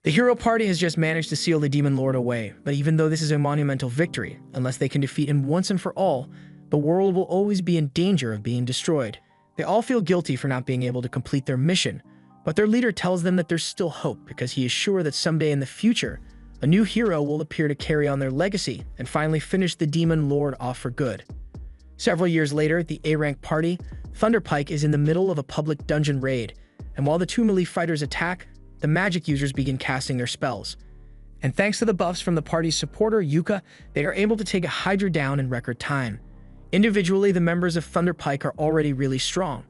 The hero party has just managed to seal the Demon Lord away, but even though this is a monumental victory, unless they can defeat him once and for all, the world will always be in danger of being destroyed. They all feel guilty for not being able to complete their mission, but their leader tells them that there's still hope because he is sure that someday in the future, a new hero will appear to carry on their legacy and finally finish the Demon Lord off for good. Several years later, the A-rank party, Thunderpike, is in the middle of a public dungeon raid, and while the two melee fighters attack, the magic users begin casting their spells. And thanks to the buffs from the party's supporter, Yuka, they are able to take a Hydra down in record time. Individually, the members of Thunderpike are already really strong,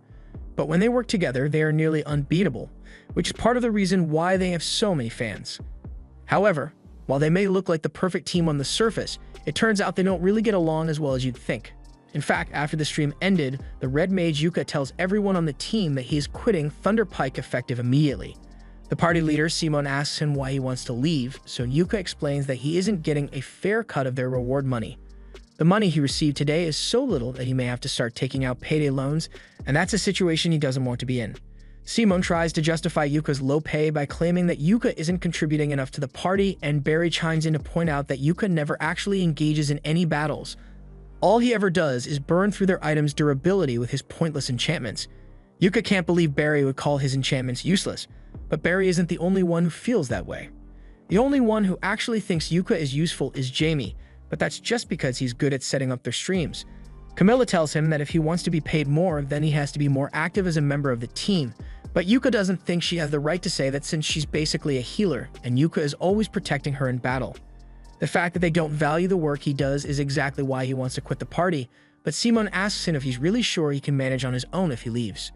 but when they work together, they are nearly unbeatable, which is part of the reason why they have so many fans. However, while they may look like the perfect team on the surface, it turns out they don't really get along as well as you'd think. In fact, after the stream ended, the Red Mage Yuka tells everyone on the team that he is quitting Thunderpike effective immediately. The party leader, Simon, asks him why he wants to leave, so Yuka explains that he isn't getting a fair cut of their reward money. The money he received today is so little that he may have to start taking out payday loans, and that's a situation he doesn't want to be in. Simon tries to justify Yuka's low pay by claiming that Yuka isn't contributing enough to the party, and Barry chimes in to point out that Yuka never actually engages in any battles. All he ever does is burn through their items' durability with his pointless enchantments. Yuka can't believe Barry would call his enchantments useless, but Barry isn't the only one who feels that way. The only one who actually thinks Yuka is useful is Jamie, but that's just because he's good at setting up their streams. Camilla tells him that if he wants to be paid more, then he has to be more active as a member of the team, but Yuka doesn't think she has the right to say that since she's basically a healer, and Yuka is always protecting her in battle. The fact that they don't value the work he does is exactly why he wants to quit the party, but Simon asks him if he's really sure he can manage on his own if he leaves.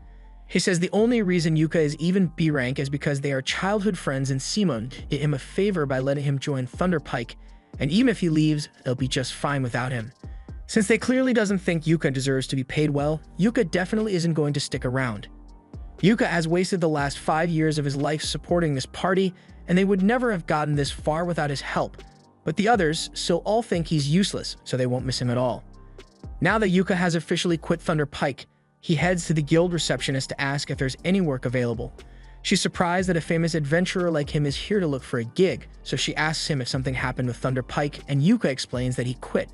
He says the only reason Yuka is even B rank is because they are childhood friends, and Simon did him a favor by letting him join Thunderpike, and even if he leaves, they'll be just fine without him. Since they clearly doesn't think Yuka deserves to be paid well, Yuka definitely isn't going to stick around. Yuka has wasted the last 5 years of his life supporting this party, and they would never have gotten this far without his help, but the others still all think he's useless, so they won't miss him at all. Now that Yuka has officially quit Thunderpike, he heads to the guild receptionist to ask if there's any work available. She's surprised that a famous adventurer like him is here to look for a gig, so she asks him if something happened with Thunderpike, and Yuka explains that he quit.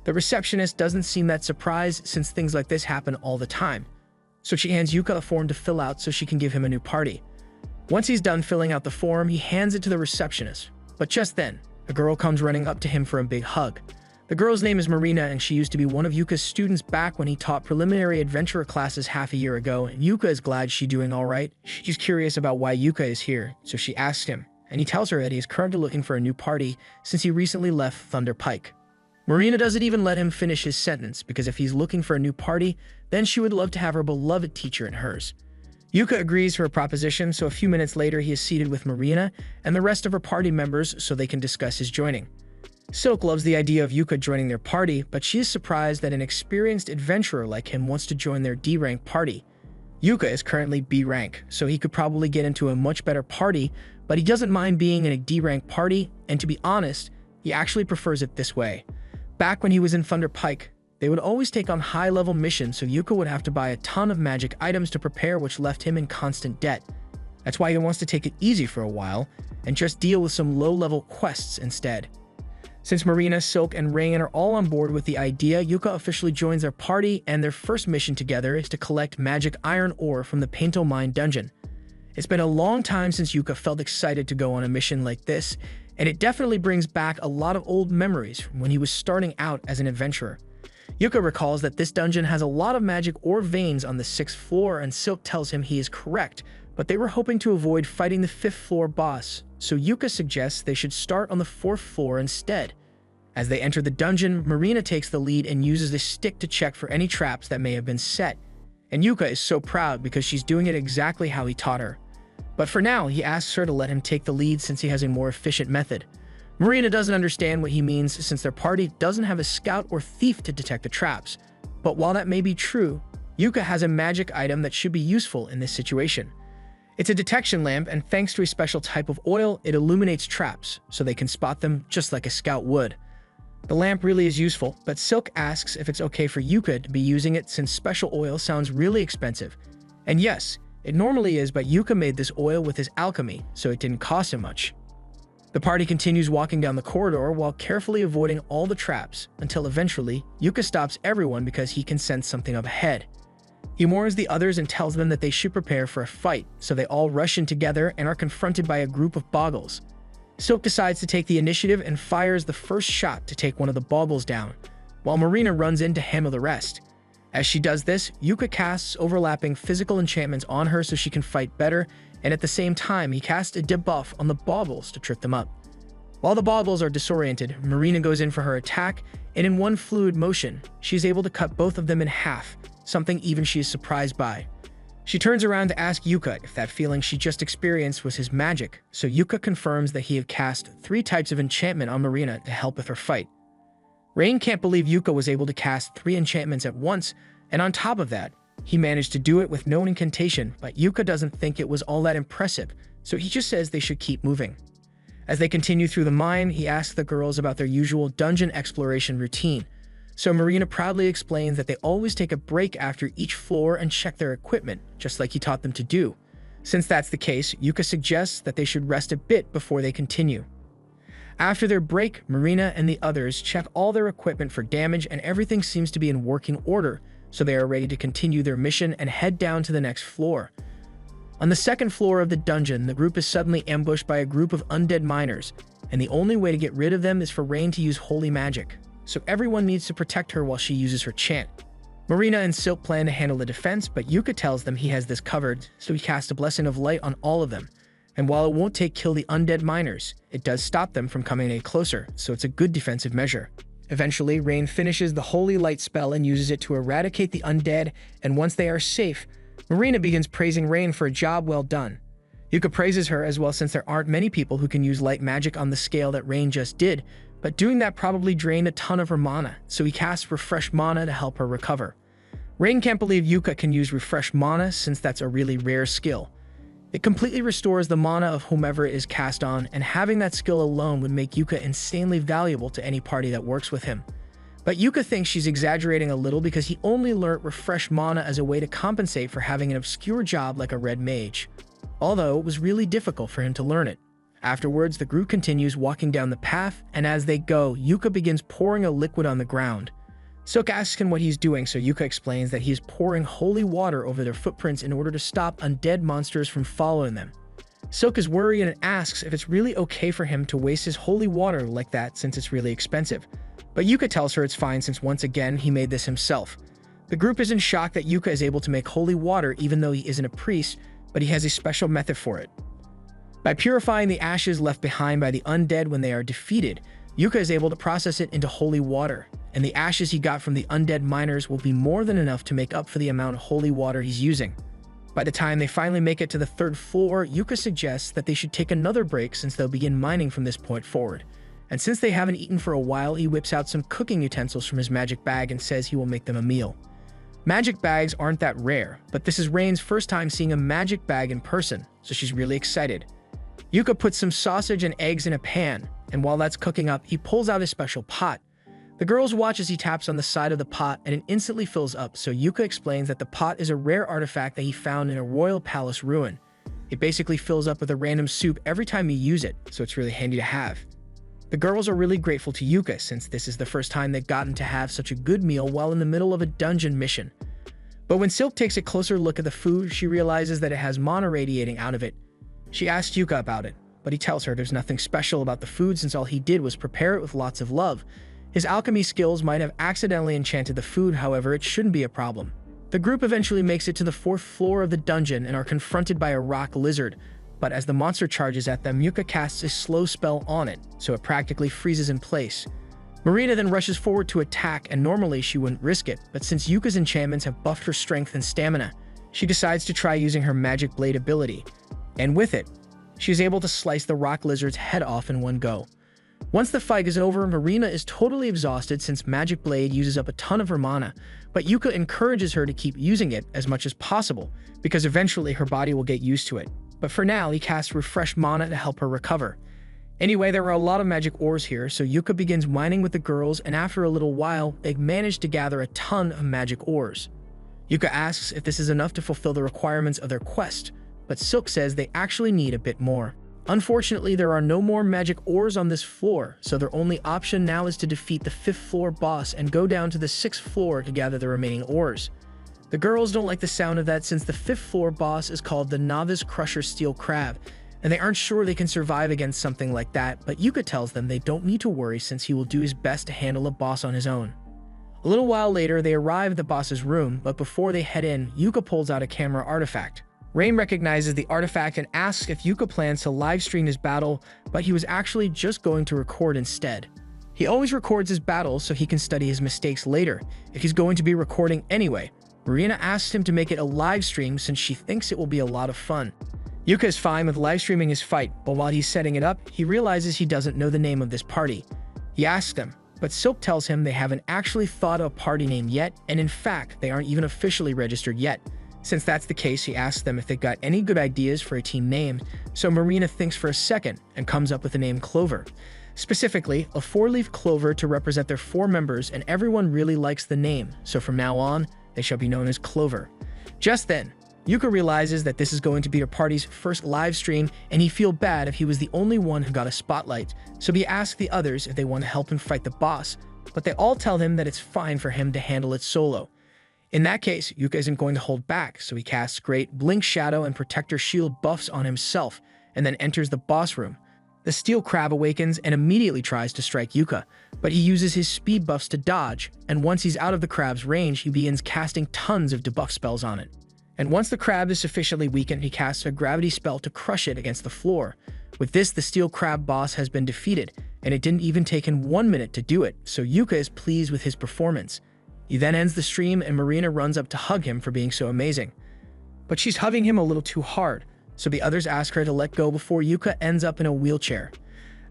The receptionist doesn't seem that surprised since things like this happen all the time, so she hands Yuka a form to fill out so she can give him a new party. Once he's done filling out the form, he hands it to the receptionist, but just then, a girl comes running up to him for a big hug. The girl's name is Marina, and she used to be one of Yuka's students back when he taught preliminary adventurer classes half a year ago, and Yuka is glad she's doing alright. She's curious about why Yuka is here, so she asks him, and he tells her that he is currently looking for a new party since he recently left Thunderpike. Marina doesn't even let him finish his sentence, because if he's looking for a new party, then she would love to have her beloved teacher in hers. Yuka agrees to her proposition, so a few minutes later he is seated with Marina and the rest of her party members so they can discuss his joining. Silk loves the idea of Yuka joining their party, but she is surprised that an experienced adventurer like him wants to join their D-rank party. Yuka is currently B rank, so he could probably get into a much better party, but he doesn't mind being in a D-rank party, and to be honest, he actually prefers it this way. Back when he was in Thunderpike, they would always take on high-level missions, so Yuka would have to buy a ton of magic items to prepare, which left him in constant debt. That's why he wants to take it easy for a while and just deal with some low-level quests instead. Since Marina, Silk, and Rain are all on board with the idea, Yuka officially joins their party, and their first mission together is to collect magic iron ore from the Painto Mine dungeon. It's been a long time since Yuka felt excited to go on a mission like this, and it definitely brings back a lot of old memories from when he was starting out as an adventurer. Yuka recalls that this dungeon has a lot of magic ore veins on the 6th floor, and Silk tells him he is correct, but they were hoping to avoid fighting the 5th floor boss, so Yuka suggests they should start on the 4th floor instead. As they enter the dungeon, Marina takes the lead and uses a stick to check for any traps that may have been set, and Yuka is so proud because she's doing it exactly how he taught her. But for now, he asks her to let him take the lead since he has a more efficient method. Marina doesn't understand what he means since their party doesn't have a scout or thief to detect the traps, but while that may be true, Yuka has a magic item that should be useful in this situation. It's a detection lamp, and thanks to a special type of oil, it illuminates traps, so they can spot them just like a scout would. The lamp really is useful, but Silk asks if it's okay for Yuka to be using it since special oil sounds really expensive. And yes, It normally is, but Yuka made this oil with his alchemy, so it didn't cost him much. The party continues walking down the corridor while carefully avoiding all the traps, until eventually, Yuka stops everyone because he can sense something up ahead. He warns the others and tells them that they should prepare for a fight, so they all rush in together and are confronted by a group of boggles. Silk decides to take the initiative and fires the first shot to take one of the boggles down, while Marina runs in to handle the rest. As she does this, Yuka casts overlapping physical enchantments on her so she can fight better, and at the same time, he casts a debuff on the boggles to trip them up. While the boggles are disoriented, Marina goes in for her attack, and in one fluid motion, she is able to cut both of them in half, something even she is surprised by. She turns around to ask Yuka if that feeling she just experienced was his magic, so Yuka confirms that he had cast 3 types of enchantment on Marina to help with her fight. Rain can't believe Yuka was able to cast 3 enchantments at once, and on top of that, he managed to do it with no incantation, but Yuka doesn't think it was all that impressive, so he just says they should keep moving. As they continue through the mine, he asks the girls about their usual dungeon exploration routine, so Marina proudly explains that they always take a break after each floor and check their equipment, just like he taught them to do. Since that's the case, Yuka suggests that they should rest a bit before they continue. After their break, Marina and the others check all their equipment for damage and everything seems to be in working order, so they are ready to continue their mission and head down to the next floor. On the second floor of the dungeon, the group is suddenly ambushed by a group of undead miners, and the only way to get rid of them is for Rain to use holy magic, so everyone needs to protect her while she uses her chant. Marina and Silk plan to handle the defense, but Yuka tells them he has this covered, so he casts a blessing of light on all of them. And while it won't kill the undead miners, it does stop them from coming any closer, so it's a good defensive measure. Eventually, Rain finishes the holy light spell and uses it to eradicate the undead, and once they are safe, Marina begins praising Rain for a job well done. Yuka praises her as well since there aren't many people who can use light magic on the scale that Rain just did, but doing that probably drained a ton of her mana, so he casts Refresh Mana to help her recover. Rain can't believe Yuka can use Refresh Mana since that's a really rare skill. It completely restores the mana of whomever it is cast on, and having that skill alone would make Yuka insanely valuable to any party that works with him. But Yuka thinks she's exaggerating a little because he only learnt Refresh Mana as a way to compensate for having an obscure job like a red mage, although it was really difficult for him to learn it. Afterwards, the group continues walking down the path, and as they go, Yuka begins pouring a liquid on the ground. Silk asks him what he's doing, so Yuka explains that he is pouring holy water over their footprints in order to stop undead monsters from following them. Silk is worried and asks if it's really okay for him to waste his holy water like that since it's really expensive. But Yuka tells her it's fine since once again he made this himself. The group is in shock that Yuka is able to make holy water even though he isn't a priest, but he has a special method for it. By purifying the ashes left behind by the undead when they are defeated, Yuka is able to process it into holy water, and the ashes he got from the undead miners will be more than enough to make up for the amount of holy water he's using. By the time they finally make it to the 3rd floor, Yuka suggests that they should take another break since they'll begin mining from this point forward. And since they haven't eaten for a while, he whips out some cooking utensils from his magic bag and says he will make them a meal. Magic bags aren't that rare, but this is Rain's first time seeing a magic bag in person, so she's really excited. Yuka puts some sausage and eggs in a pan, and while that's cooking up, he pulls out a special pot. The girls watch as he taps on the side of the pot and it instantly fills up, so Yuka explains that the pot is a rare artifact that he found in a royal palace ruin. It basically fills up with a random soup every time you use it, so it's really handy to have. The girls are really grateful to Yuka since this is the first time they've gotten to have such a good meal while in the middle of a dungeon mission. But when Silk takes a closer look at the food, she realizes that it has mana radiating out of it. She asks Yuka about it, but he tells her there's nothing special about the food since all he did was prepare it with lots of love. His alchemy skills might have accidentally enchanted the food, however, it shouldn't be a problem. The group eventually makes it to the 4th floor of the dungeon and are confronted by a rock lizard, but as the monster charges at them, Yuka casts a slow spell on it, so it practically freezes in place. Marina then rushes forward to attack, and normally she wouldn't risk it, but since Yuka's enchantments have buffed her strength and stamina, she decides to try using her magic blade ability, and with it, she is able to slice the rock lizard's head off in one go. Once the fight is over, Marina is totally exhausted since Magic Blade uses up a ton of her mana, but Yuka encourages her to keep using it as much as possible, because eventually her body will get used to it. But for now, he casts Refresh Mana to help her recover. Anyway, there are a lot of magic ores here, so Yuka begins mining with the girls, and after a little while, they manage to gather a ton of magic ores. Yuka asks if this is enough to fulfill the requirements of their quest, but Silk says they actually need a bit more. Unfortunately, there are no more magic ores on this floor, so their only option now is to defeat the 5th floor boss and go down to the 6th floor to gather the remaining ores. The girls don't like the sound of that since the 5th floor boss is called the Novice Crusher Steel Crab, and they aren't sure they can survive against something like that, but Yuka tells them they don't need to worry since he will do his best to handle a boss on his own. A little while later, they arrive at the boss's room, but before they head in, Yuka pulls out a camera artifact. Rain recognizes the artifact and asks if Yuka plans to livestream his battle, but he was actually just going to record instead. He always records his battles so he can study his mistakes later, if he's going to be recording anyway. Marina asks him to make it a live stream since she thinks it will be a lot of fun. Yuka is fine with live streaming his fight, but while he's setting it up, he realizes he doesn't know the name of this party. He asks them, but Silk tells him they haven't actually thought of a party name yet, and in fact, they aren't even officially registered yet. Since that's the case, he asks them if they've got any good ideas for a team name, so Marina thinks for a second and comes up with the name Clover. Specifically, a 4-leaf clover to represent their 4 members, and everyone really likes the name, so from now on, they shall be known as Clover. Just then, Yuka realizes that this is going to be her party's first live stream, and he feels bad if he was the only one who got a spotlight, so he asks the others if they want to help him fight the boss, but they all tell him that it's fine for him to handle it solo. In that case, Yuka isn't going to hold back, so he casts Great Blink Shadow and Protector Shield buffs on himself, and then enters the boss room. The Steel Crab awakens and immediately tries to strike Yuka, but he uses his speed buffs to dodge, and once he's out of the crab's range, he begins casting tons of debuff spells on it. And once the crab is sufficiently weakened, he casts a gravity spell to crush it against the floor. With this, the Steel Crab boss has been defeated, and it didn't even take him 1 minute to do it, so Yuka is pleased with his performance. He then ends the stream and Marina runs up to hug him for being so amazing. But she's hugging him a little too hard, so the others ask her to let go before Yuka ends up in a wheelchair.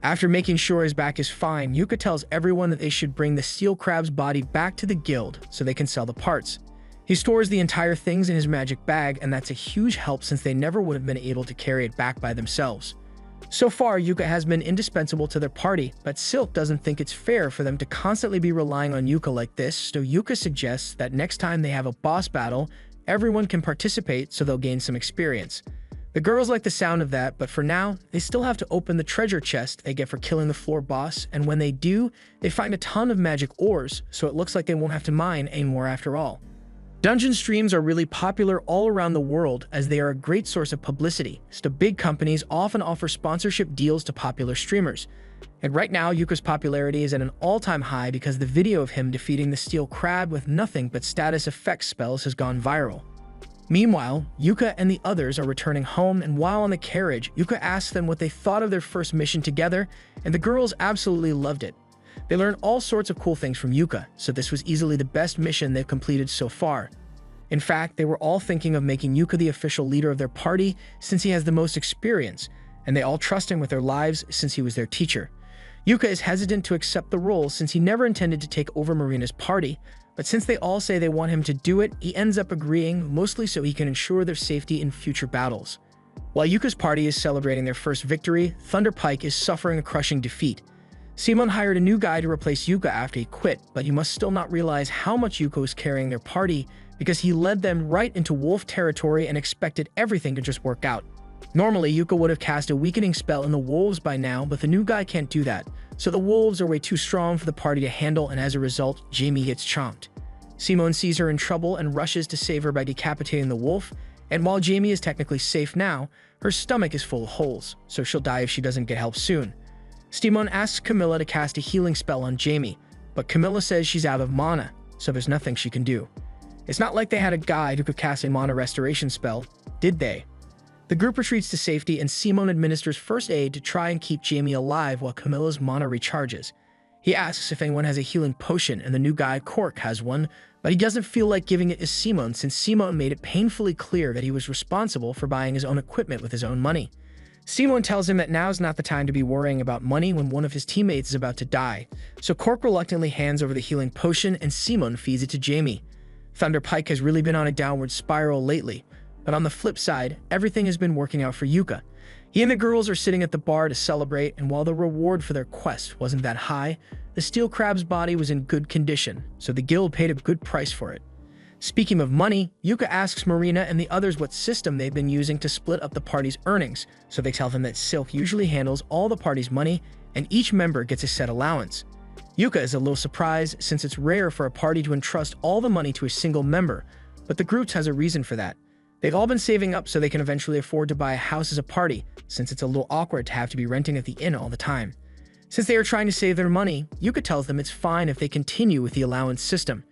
After making sure his back is fine, Yuka tells everyone that they should bring the Steel Crab's body back to the guild so they can sell the parts. He stores the entire things in his magic bag, and that's a huge help since they never would have been able to carry it back by themselves. So far, Yuka has been indispensable to their party, but Silk doesn't think it's fair for them to constantly be relying on Yuka like this, so Yuka suggests that next time they have a boss battle, everyone can participate so they'll gain some experience. The girls like the sound of that, but for now, they still have to open the treasure chest they get for killing the floor boss, and when they do, they find a ton of magic ores, so it looks like they won't have to mine anymore after all. Dungeon streams are really popular all around the world as they are a great source of publicity, so big companies often offer sponsorship deals to popular streamers. And right now, Yuka's popularity is at an all-time high because the video of him defeating the Steel Crab with nothing but status effect spells has gone viral. Meanwhile, Yuka and the others are returning home, and while on the carriage, Yuka asks them what they thought of their first mission together, and the girls absolutely loved it. They learned all sorts of cool things from Yuka, so this was easily the best mission they've completed so far. In fact, they were all thinking of making Yuka the official leader of their party since he has the most experience, and they all trust him with their lives since he was their teacher. Yuka is hesitant to accept the role since he never intended to take over Marina's party, but since they all say they want him to do it, he ends up agreeing, mostly so he can ensure their safety in future battles. While Yuka's party is celebrating their first victory, Thunder Pike is suffering a crushing defeat. Simon hired a new guy to replace Yuka after he quit, but you must still not realize how much Yuka was carrying their party because he led them right into wolf territory and expected everything to just work out. Normally, Yuka would have cast a weakening spell in the wolves by now, but the new guy can't do that, so the wolves are way too strong for the party to handle, and as a result, Jamie gets chomped. Simone sees her in trouble and rushes to save her by decapitating the wolf, and while Jamie is technically safe now, her stomach is full of holes, so she'll die if she doesn't get help soon. Simone asks Camilla to cast a healing spell on Jamie, but Camilla says she's out of mana, so there's nothing she can do. It's not like they had a guide who could cast a mana restoration spell, did they? The group retreats to safety and Simone administers first aid to try and keep Jamie alive while Camilla's mana recharges. He asks if anyone has a healing potion and the new guy, Cork, has one, but he doesn't feel like giving it to Simone since Simone made it painfully clear that he was responsible for buying his own equipment with his own money. Simone tells him that now's not the time to be worrying about money when one of his teammates is about to die, so Cork reluctantly hands over the healing potion and Simone feeds it to Jamie. Thunder Pike has really been on a downward spiral lately, but on the flip side, everything has been working out for Yuka. He and the girls are sitting at the bar to celebrate, and while the reward for their quest wasn't that high, the Steel Crab's body was in good condition, so the guild paid a good price for it. Speaking of money, Yuka asks Marina and the others what system they've been using to split up the party's earnings, so they tell them that Silk usually handles all the party's money and each member gets a set allowance. Yuka is a little surprised since it's rare for a party to entrust all the money to a single member, but the group has a reason for that. They've all been saving up so they can eventually afford to buy a house as a party, since it's a little awkward to have to be renting at the inn all the time. Since they are trying to save their money, Yuka tells them it's fine if they continue with the allowance system.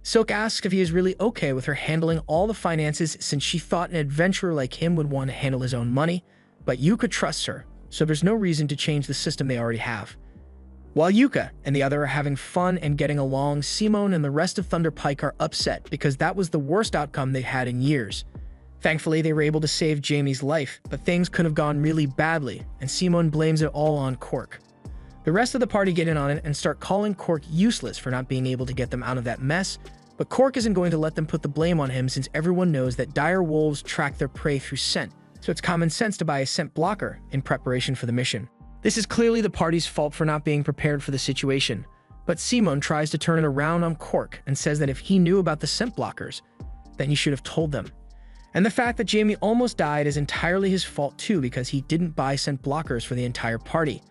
Silk asks if he is really okay with her handling all the finances since she thought an adventurer like him would want to handle his own money, but Yuka trusts her, so there's no reason to change the system they already have. While Yuka and the other are having fun and getting along, Simone and the rest of Thunder Pike are upset because that was the worst outcome they had in years. Thankfully, they were able to save Jamie's life, but things could have gone really badly, and Simone blames it all on Cork. The rest of the party get in on it and start calling Cork useless for not being able to get them out of that mess, but Cork isn't going to let them put the blame on him since everyone knows that dire wolves track their prey through scent, so it's common sense to buy a scent blocker in preparation for the mission. This is clearly the party's fault for not being prepared for the situation, but Simone tries to turn it around on Cork and says that if he knew about the scent blockers, then he should have told them. And the fact that Jamie almost died is entirely his fault too because he didn't buy scent blockers for the entire party.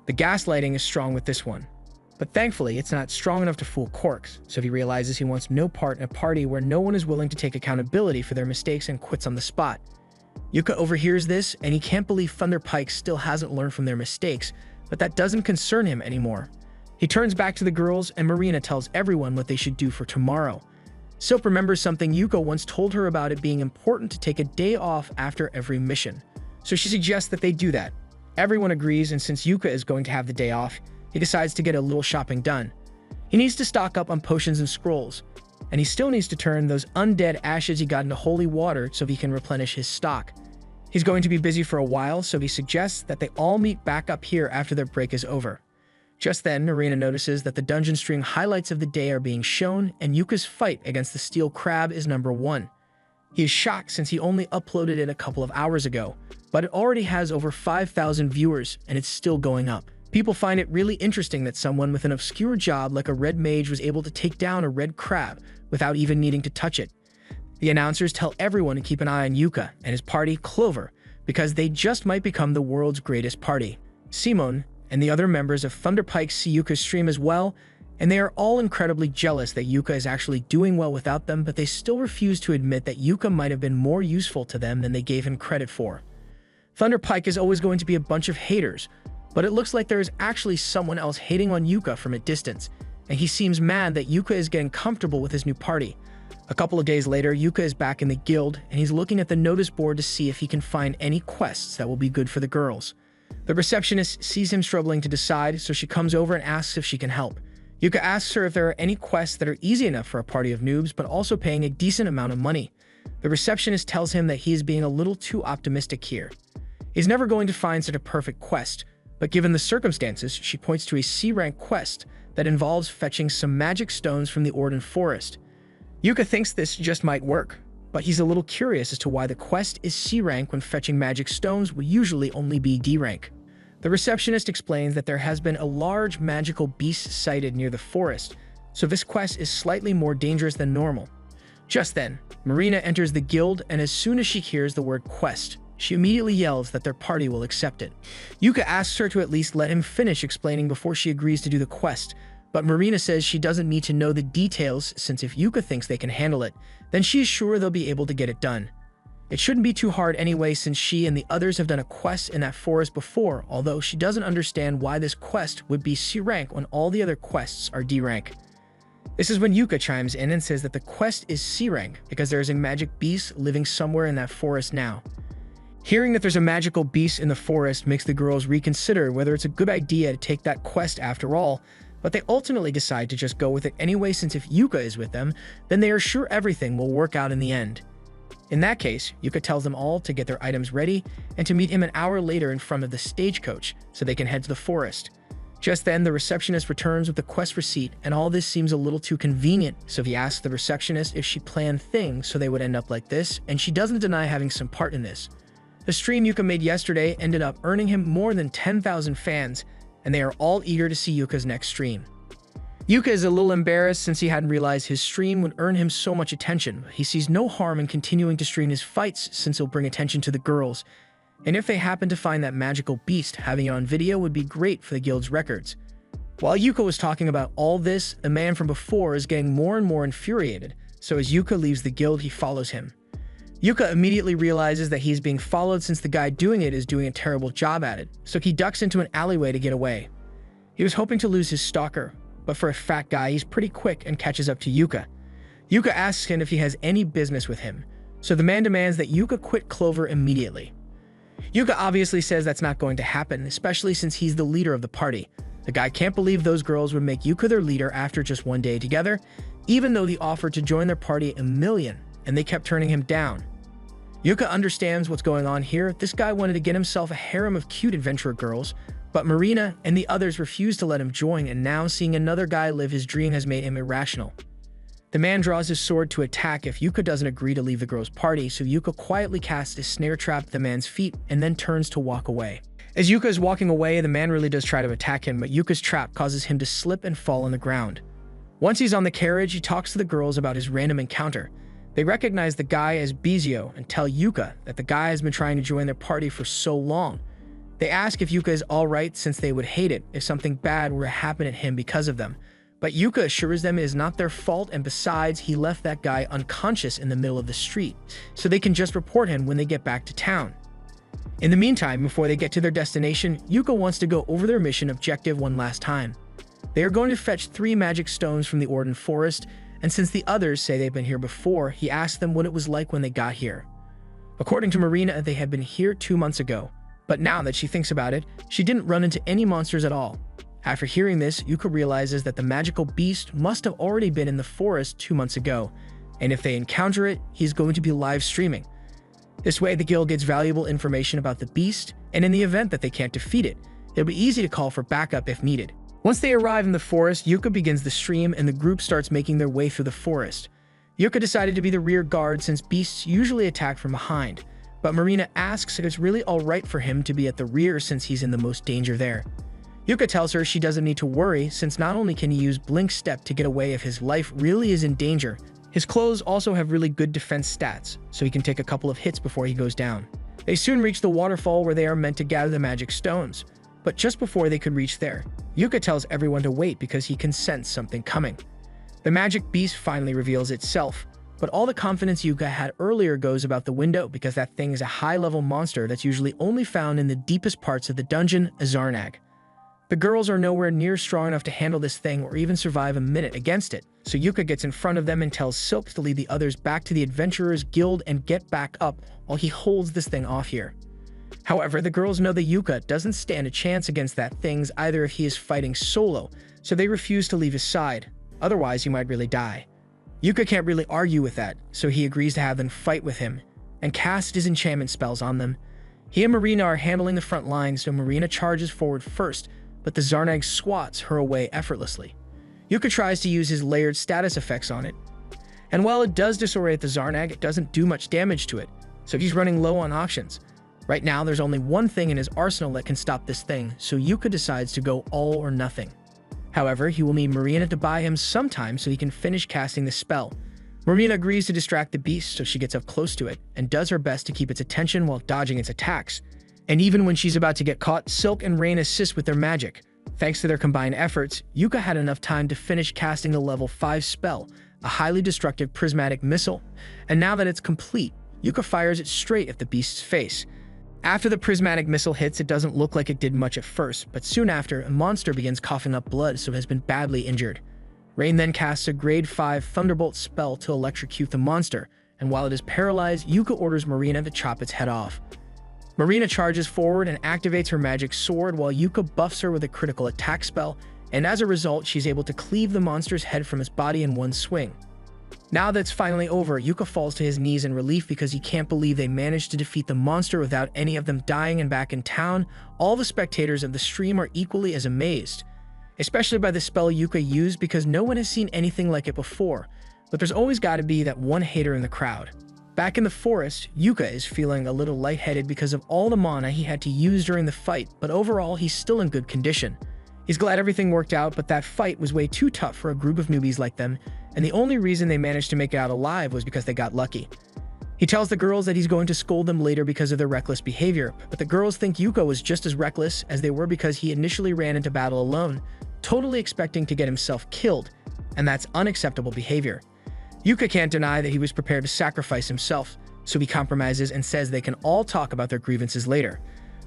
The gaslighting is strong with this one. But thankfully, it's not strong enough to fool Corks, so he realizes he wants no part in a party where no one is willing to take accountability for their mistakes and quits on the spot. Yuka overhears this, and he can't believe Thunder Pike still hasn't learned from their mistakes, but that doesn't concern him anymore. He turns back to the girls, and Marina tells everyone what they should do for tomorrow. Silk remembers something Yuka once told her about it being important to take a day off after every mission, so she suggests that they do that. Everyone agrees, and since Yuka is going to have the day off, he decides to get a little shopping done. He needs to stock up on potions and scrolls, and he still needs to turn those undead ashes he got into holy water so he can replenish his stock. He's going to be busy for a while, so he suggests that they all meet back up here after their break is over. Just then, Marina notices that the dungeon stream highlights of the day are being shown, and Yuka's fight against the steel crab is number 1. He is shocked since he only uploaded it a couple of hours ago, but it already has over 5,000 viewers, and it's still going up. People find it really interesting that someone with an obscure job like a red mage was able to take down a red crab without even needing to touch it. The announcers tell everyone to keep an eye on Yuka and his party, Clover, because they just might become the world's greatest party. Simone and the other members of Thunder Pike see Yuka's stream as well, and they are all incredibly jealous that Yuka is actually doing well without them, but they still refuse to admit that Yuka might have been more useful to them than they gave him credit for. Thunder Pike is always going to be a bunch of haters, but it looks like there is actually someone else hating on Yuka from a distance, and he seems mad that Yuka is getting comfortable with his new party. A couple of days later, Yuka is back in the guild, and he's looking at the notice board to see if he can find any quests that will be good for the girls. The receptionist sees him struggling to decide, so she comes over and asks if she can help. Yuka asks her if there are any quests that are easy enough for a party of noobs, but also paying a decent amount of money. The receptionist tells him that he is being a little too optimistic here. He's never going to find such a perfect quest, but given the circumstances, she points to a C-rank quest that involves fetching some magic stones from the Orden Forest. Yuka thinks this just might work, but he's a little curious as to why the quest is C-rank when fetching magic stones will usually only be D-rank. The receptionist explains that there has been a large magical beast sighted near the forest, so this quest is slightly more dangerous than normal. Just then, Marina enters the guild, and as soon as she hears the word quest, she immediately yells that their party will accept it. Yuka asks her to at least let him finish explaining before she agrees to do the quest, but Marina says she doesn't need to know the details since if Yuka thinks they can handle it, then she is sure they'll be able to get it done. It shouldn't be too hard anyway since she and the others have done a quest in that forest before, although she doesn't understand why this quest would be C-rank when all the other quests are D-rank. This is when Yuka chimes in and says that the quest is C-rank because there is a magic beast living somewhere in that forest now. Hearing that there's a magical beast in the forest makes the girls reconsider whether it's a good idea to take that quest after all, but they ultimately decide to just go with it anyway since if Yuka is with them, then they are sure everything will work out in the end. In that case, Yuka tells them all to get their items ready and to meet him an hour later in front of the stagecoach so they can head to the forest. Just then, the receptionist returns with the quest receipt, and all this seems a little too convenient, so he asks the receptionist if she planned things so they would end up like this, and she doesn't deny having some part in this. The stream Yuka made yesterday ended up earning him more than 10,000 fans, and they are all eager to see Yuka's next stream. Yuka is a little embarrassed since he hadn't realized his stream would earn him so much attention. He sees no harm in continuing to stream his fights since he'll bring attention to the girls. And if they happen to find that magical beast, having it on video would be great for the guild's records. While Yuka was talking about all this, the man from before is getting more and more infuriated, so as Yuka leaves the guild, he follows him. Yuka immediately realizes that he's being followed since the guy doing it is doing a terrible job at it, so he ducks into an alleyway to get away. He was hoping to lose his stalker, but for a fat guy, he's pretty quick and catches up to Yuka. Yuka asks him if he has any business with him, so the man demands that Yuka quit Clover immediately. Yuka obviously says that's not going to happen, especially since he's the leader of the party. The guy can't believe those girls would make Yuka their leader after just one day together, even though they offered to join their party $1 million, and they kept turning him down. Yuka understands what's going on here. This guy wanted to get himself a harem of cute adventurer girls, but Marina and the others refused to let him join, and now seeing another guy live his dream has made him irrational. The man draws his sword to attack if Yuka doesn't agree to leave the girls' party, so Yuka quietly casts a snare trap at the man's feet and then turns to walk away. As Yuka is walking away, the man really does try to attack him, but Yuka's trap causes him to slip and fall on the ground. Once he's on the carriage, he talks to the girls about his random encounter. They recognize the guy as Bizio and tell Yuka that the guy has been trying to join their party for so long. They ask if Yuka is alright since they would hate it if something bad were to happen to him because of them. But Yuka assures them it is not their fault, and besides, he left that guy unconscious in the middle of the street, so they can just report him when they get back to town. In the meantime, before they get to their destination, Yuka wants to go over their mission objective one last time. They are going to fetch 3 magic stones from the Orden Forest, and since the others say they've been here before, he asks them what it was like when they got here. According to Marina, they had been here 2 months ago, but now that she thinks about it, she didn't run into any monsters at all. After hearing this, Yuka realizes that the magical beast must have already been in the forest 2 months ago, and if they encounter it, he's going to be live streaming. This way, the guild gets valuable information about the beast, and in the event that they can't defeat it, it'll be easy to call for backup if needed. Once they arrive in the forest, Yuka begins the stream and the group starts making their way through the forest. Yuka decided to be the rear guard since beasts usually attack from behind, but Marina asks if it's really alright for him to be at the rear since he's in the most danger there. Yuka tells her she doesn't need to worry since not only can he use Blink Step to get away if his life really is in danger, his clothes also have really good defense stats, so he can take a couple of hits before he goes down. They soon reach the waterfall where they are meant to gather the magic stones, but just before they could reach there, Yuka tells everyone to wait because he can sense something coming. The magic beast finally reveals itself, but all the confidence Yuka had earlier goes about the window because that thing is a high-level monster that's usually only found in the deepest parts of the dungeon, a Zarnag. The girls are nowhere near strong enough to handle this thing or even survive a minute against it, so Yuka gets in front of them and tells Silk to lead the others back to the Adventurers Guild and get back up while he holds this thing off here. However, the girls know that Yuka doesn't stand a chance against that thing either if he is fighting solo, so they refuse to leave his side, otherwise he might really die. Yuka can't really argue with that, so he agrees to have them fight with him, and cast his enchantment spells on them. He and Marina are handling the front line, so Marina charges forward first, but the Zarnag swats her away effortlessly. Yuka tries to use his layered status effects on it, and while it does disorient the Zarnag, it doesn't do much damage to it, so he's running low on options. Right now, there's only one thing in his arsenal that can stop this thing, so Yuka decides to go all or nothing. However, he will need Marina to buy him some time so he can finish casting the spell. Marina agrees to distract the beast, so she gets up close to it and does her best to keep its attention while dodging its attacks. And even when she's about to get caught, Silk and Rain assist with their magic. Thanks to their combined efforts, Yuka had enough time to finish casting the level 5 spell, a highly destructive prismatic missile, and now that it's complete, Yuka fires it straight at the beast's face. After the prismatic missile hits, it doesn't look like it did much at first, but soon after, a monster begins coughing up blood, so it has been badly injured. Rain then casts a grade 5 Thunderbolt spell to electrocute the monster, and while it is paralyzed, Yuka orders Marina to chop its head off. Marina charges forward and activates her magic sword while Yuka buffs her with a critical attack spell, and as a result, she's able to cleave the monster's head from its body in one swing. Now that it's finally over, Yuka falls to his knees in relief because he can't believe they managed to defeat the monster without any of them dying, and back in town, all the spectators of the stream are equally as amazed, especially by the spell Yuka used because no one has seen anything like it before, but there's always got to be that one hater in the crowd. Back in the forest, Yuka is feeling a little lightheaded because of all the mana he had to use during the fight, but overall he's still in good condition. He's glad everything worked out, but that fight was way too tough for a group of newbies like them, and the only reason they managed to make it out alive was because they got lucky. He tells the girls that he's going to scold them later because of their reckless behavior, but the girls think Yuka was just as reckless as they were because he initially ran into battle alone, totally expecting to get himself killed, and that's unacceptable behavior. Yuka can't deny that he was prepared to sacrifice himself, so he compromises and says they can all talk about their grievances later.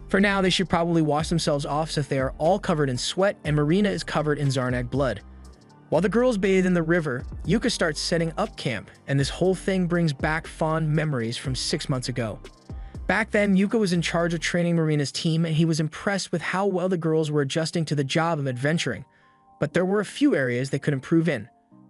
For now, they should probably wash themselves off since they are all covered in sweat and Marina is covered in Zarnag blood. While the girls bathe in the river, Yuka starts setting up camp, and this whole thing brings back fond memories from 6 months ago. Back then, Yuka was in charge of training Marina's team, and he was impressed with how well the girls were adjusting to the job of adventuring. But there were a few areas they could improve in.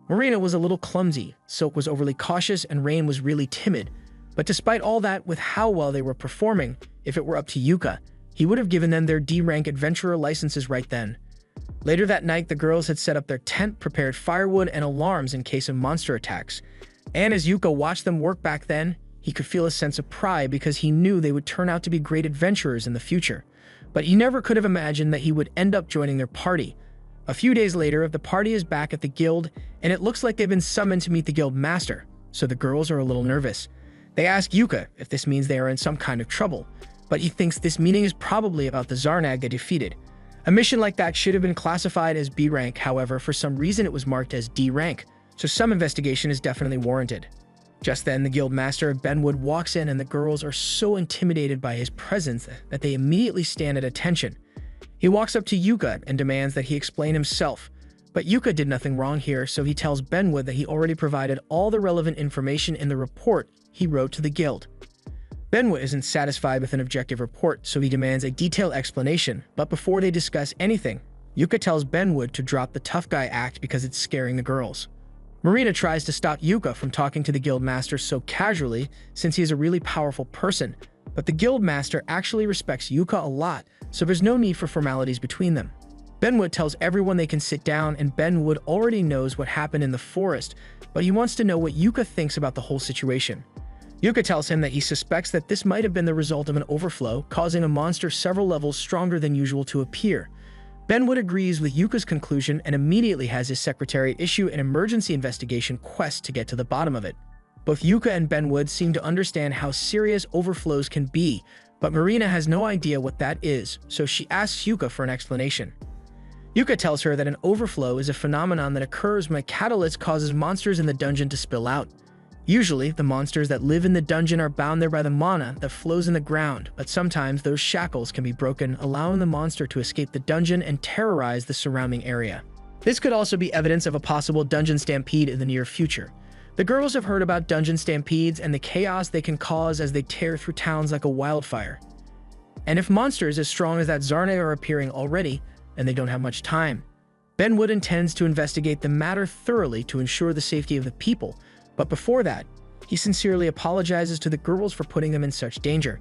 Marina was a little clumsy, Silk was overly cautious, and Rain was really timid. But despite all that, with how well they were performing, if it were up to Yuka, he would have given them their D-rank adventurer licenses right then. Later that night, the girls had set up their tent, prepared firewood and alarms in case of monster attacks. And as Yuka watched them work back then, he could feel a sense of pride because he knew they would turn out to be great adventurers in the future. But he never could have imagined that he would end up joining their party. A few days later, the party is back at the guild, and it looks like they've been summoned to meet the guild master, so the girls are a little nervous. They ask Yuka if this means they are in some kind of trouble, but he thinks this meeting is probably about the Zarnag they defeated. A mission like that should have been classified as B rank, however, for some reason it was marked as D rank, so some investigation is definitely warranted. Just then, the guild master of Benwood walks in and the girls are so intimidated by his presence that they immediately stand at attention. He walks up to Yuka and demands that he explain himself, but Yuka did nothing wrong here, so he tells Benwood that he already provided all the relevant information in the report he wrote to the guild. Benwood isn't satisfied with an objective report, so he demands a detailed explanation, but before they discuss anything, Yuka tells Benwood to drop the tough guy act because it's scaring the girls. Marina tries to stop Yuka from talking to the guild master so casually since he is a really powerful person, but the guild master actually respects Yuka a lot, so there's no need for formalities between them. Benwood tells everyone they can sit down, and Benwood already knows what happened in the forest, but he wants to know what Yuka thinks about the whole situation. Yuka tells him that he suspects that this might have been the result of an overflow, causing a monster several levels stronger than usual to appear. Benwood agrees with Yuka's conclusion and immediately has his secretary issue an emergency investigation quest to get to the bottom of it. Both Yuka and Benwood seem to understand how serious overflows can be, but Marina has no idea what that is, so she asks Yuka for an explanation. Yuka tells her that an overflow is a phenomenon that occurs when a catalyst causes monsters in the dungeon to spill out. Usually, the monsters that live in the dungeon are bound there by the mana that flows in the ground, but sometimes those shackles can be broken, allowing the monster to escape the dungeon and terrorize the surrounding area. This could also be evidence of a possible dungeon stampede in the near future. The girls have heard about dungeon stampedes and the chaos they can cause as they tear through towns like a wildfire. And if monsters as strong as that Zarnag are appearing already, and they don't have much time, Benwood intends to investigate the matter thoroughly to ensure the safety of the people. But before that, he sincerely apologizes to the girls for putting them in such danger.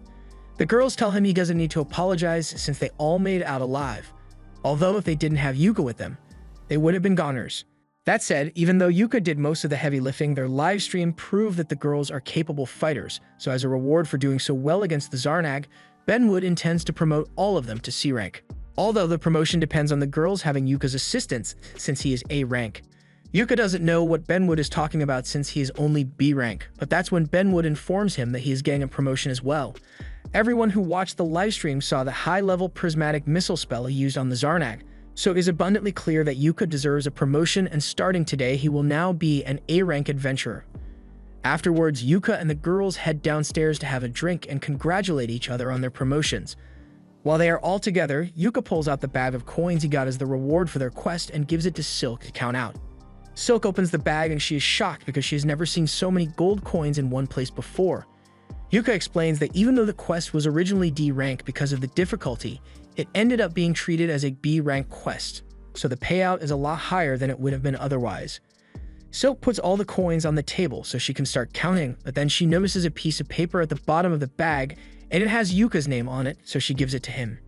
The girls tell him he doesn't need to apologize since they all made it out alive, although if they didn't have Yuka with them, they would have been goners. That said, even though Yuka did most of the heavy lifting, their live stream proved that the girls are capable fighters, so as a reward for doing so well against the Zarnag, Benwood intends to promote all of them to C rank. Although the promotion depends on the girls having Yuka's assistance since he is A rank. Yuka doesn't know what Benwood is talking about since he is only B rank, but that's when Benwood informs him that he is getting a promotion as well. Everyone who watched the livestream saw the high-level prismatic missile spell he used on the Zarnag, so it is abundantly clear that Yuka deserves a promotion, and starting today he will now be an A rank adventurer. Afterwards, Yuka and the girls head downstairs to have a drink and congratulate each other on their promotions. While they are all together, Yuka pulls out the bag of coins he got as the reward for their quest and gives it to Silk to count out. Silk opens the bag and she is shocked because she has never seen so many gold coins in one place before. Yuka explains that even though the quest was originally D rank because of the difficulty, it ended up being treated as a B rank quest, so the payout is a lot higher than it would have been otherwise. Silk puts all the coins on the table so she can start counting, but then she notices a piece of paper at the bottom of the bag and it has Yuka's name on it, so she gives it to him.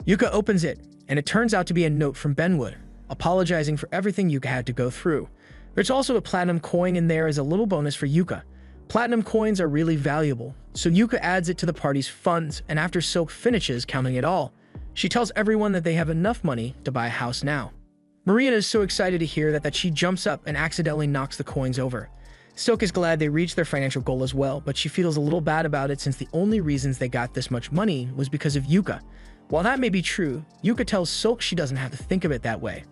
Yuka opens it, and it turns out to be a note from Benwood, apologizing for everything Yuka had to go through. There's also a platinum coin in there as a little bonus for Yuka. Platinum coins are really valuable, so Yuka adds it to the party's funds, and after Silk finishes counting it all, She tells everyone that they have enough money to buy a house now. Marina is so excited to hear that she jumps up and accidentally knocks the coins over. Silk is glad they reached their financial goal as well, but she feels a little bad about it since the only reasons they got this much money was because of Yuka. While that may be true, Yuka tells Silk she doesn't have to think of it that way.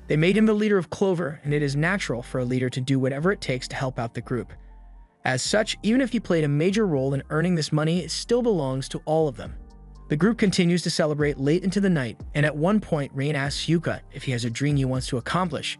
They made him the leader of Clover, and it is natural for a leader to do whatever it takes to help out the group. As such, even if he played a major role in earning this money, it still belongs to all of them. The group continues to celebrate late into the night, and at one point, Rain asks Yuka if he has a dream he wants to accomplish.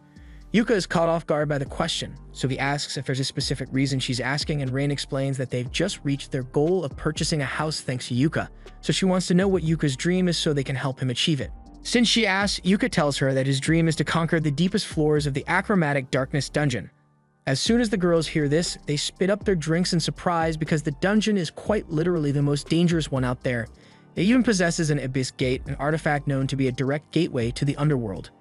Yuka is caught off guard by the question, so he asks if there's a specific reason she's asking, and Rain explains that they've just reached their goal of purchasing a house thanks to Yuka, so she wants to know what Yuka's dream is so they can help him achieve it. Since she asks, Yuka tells her that his dream is to conquer the deepest floors of the Achromatic Darkness dungeon. As soon as the girls hear this, they spit up their drinks in surprise because the dungeon is quite literally the most dangerous one out there. It even possesses an Abyss Gate, an artifact known to be a direct gateway to the underworld.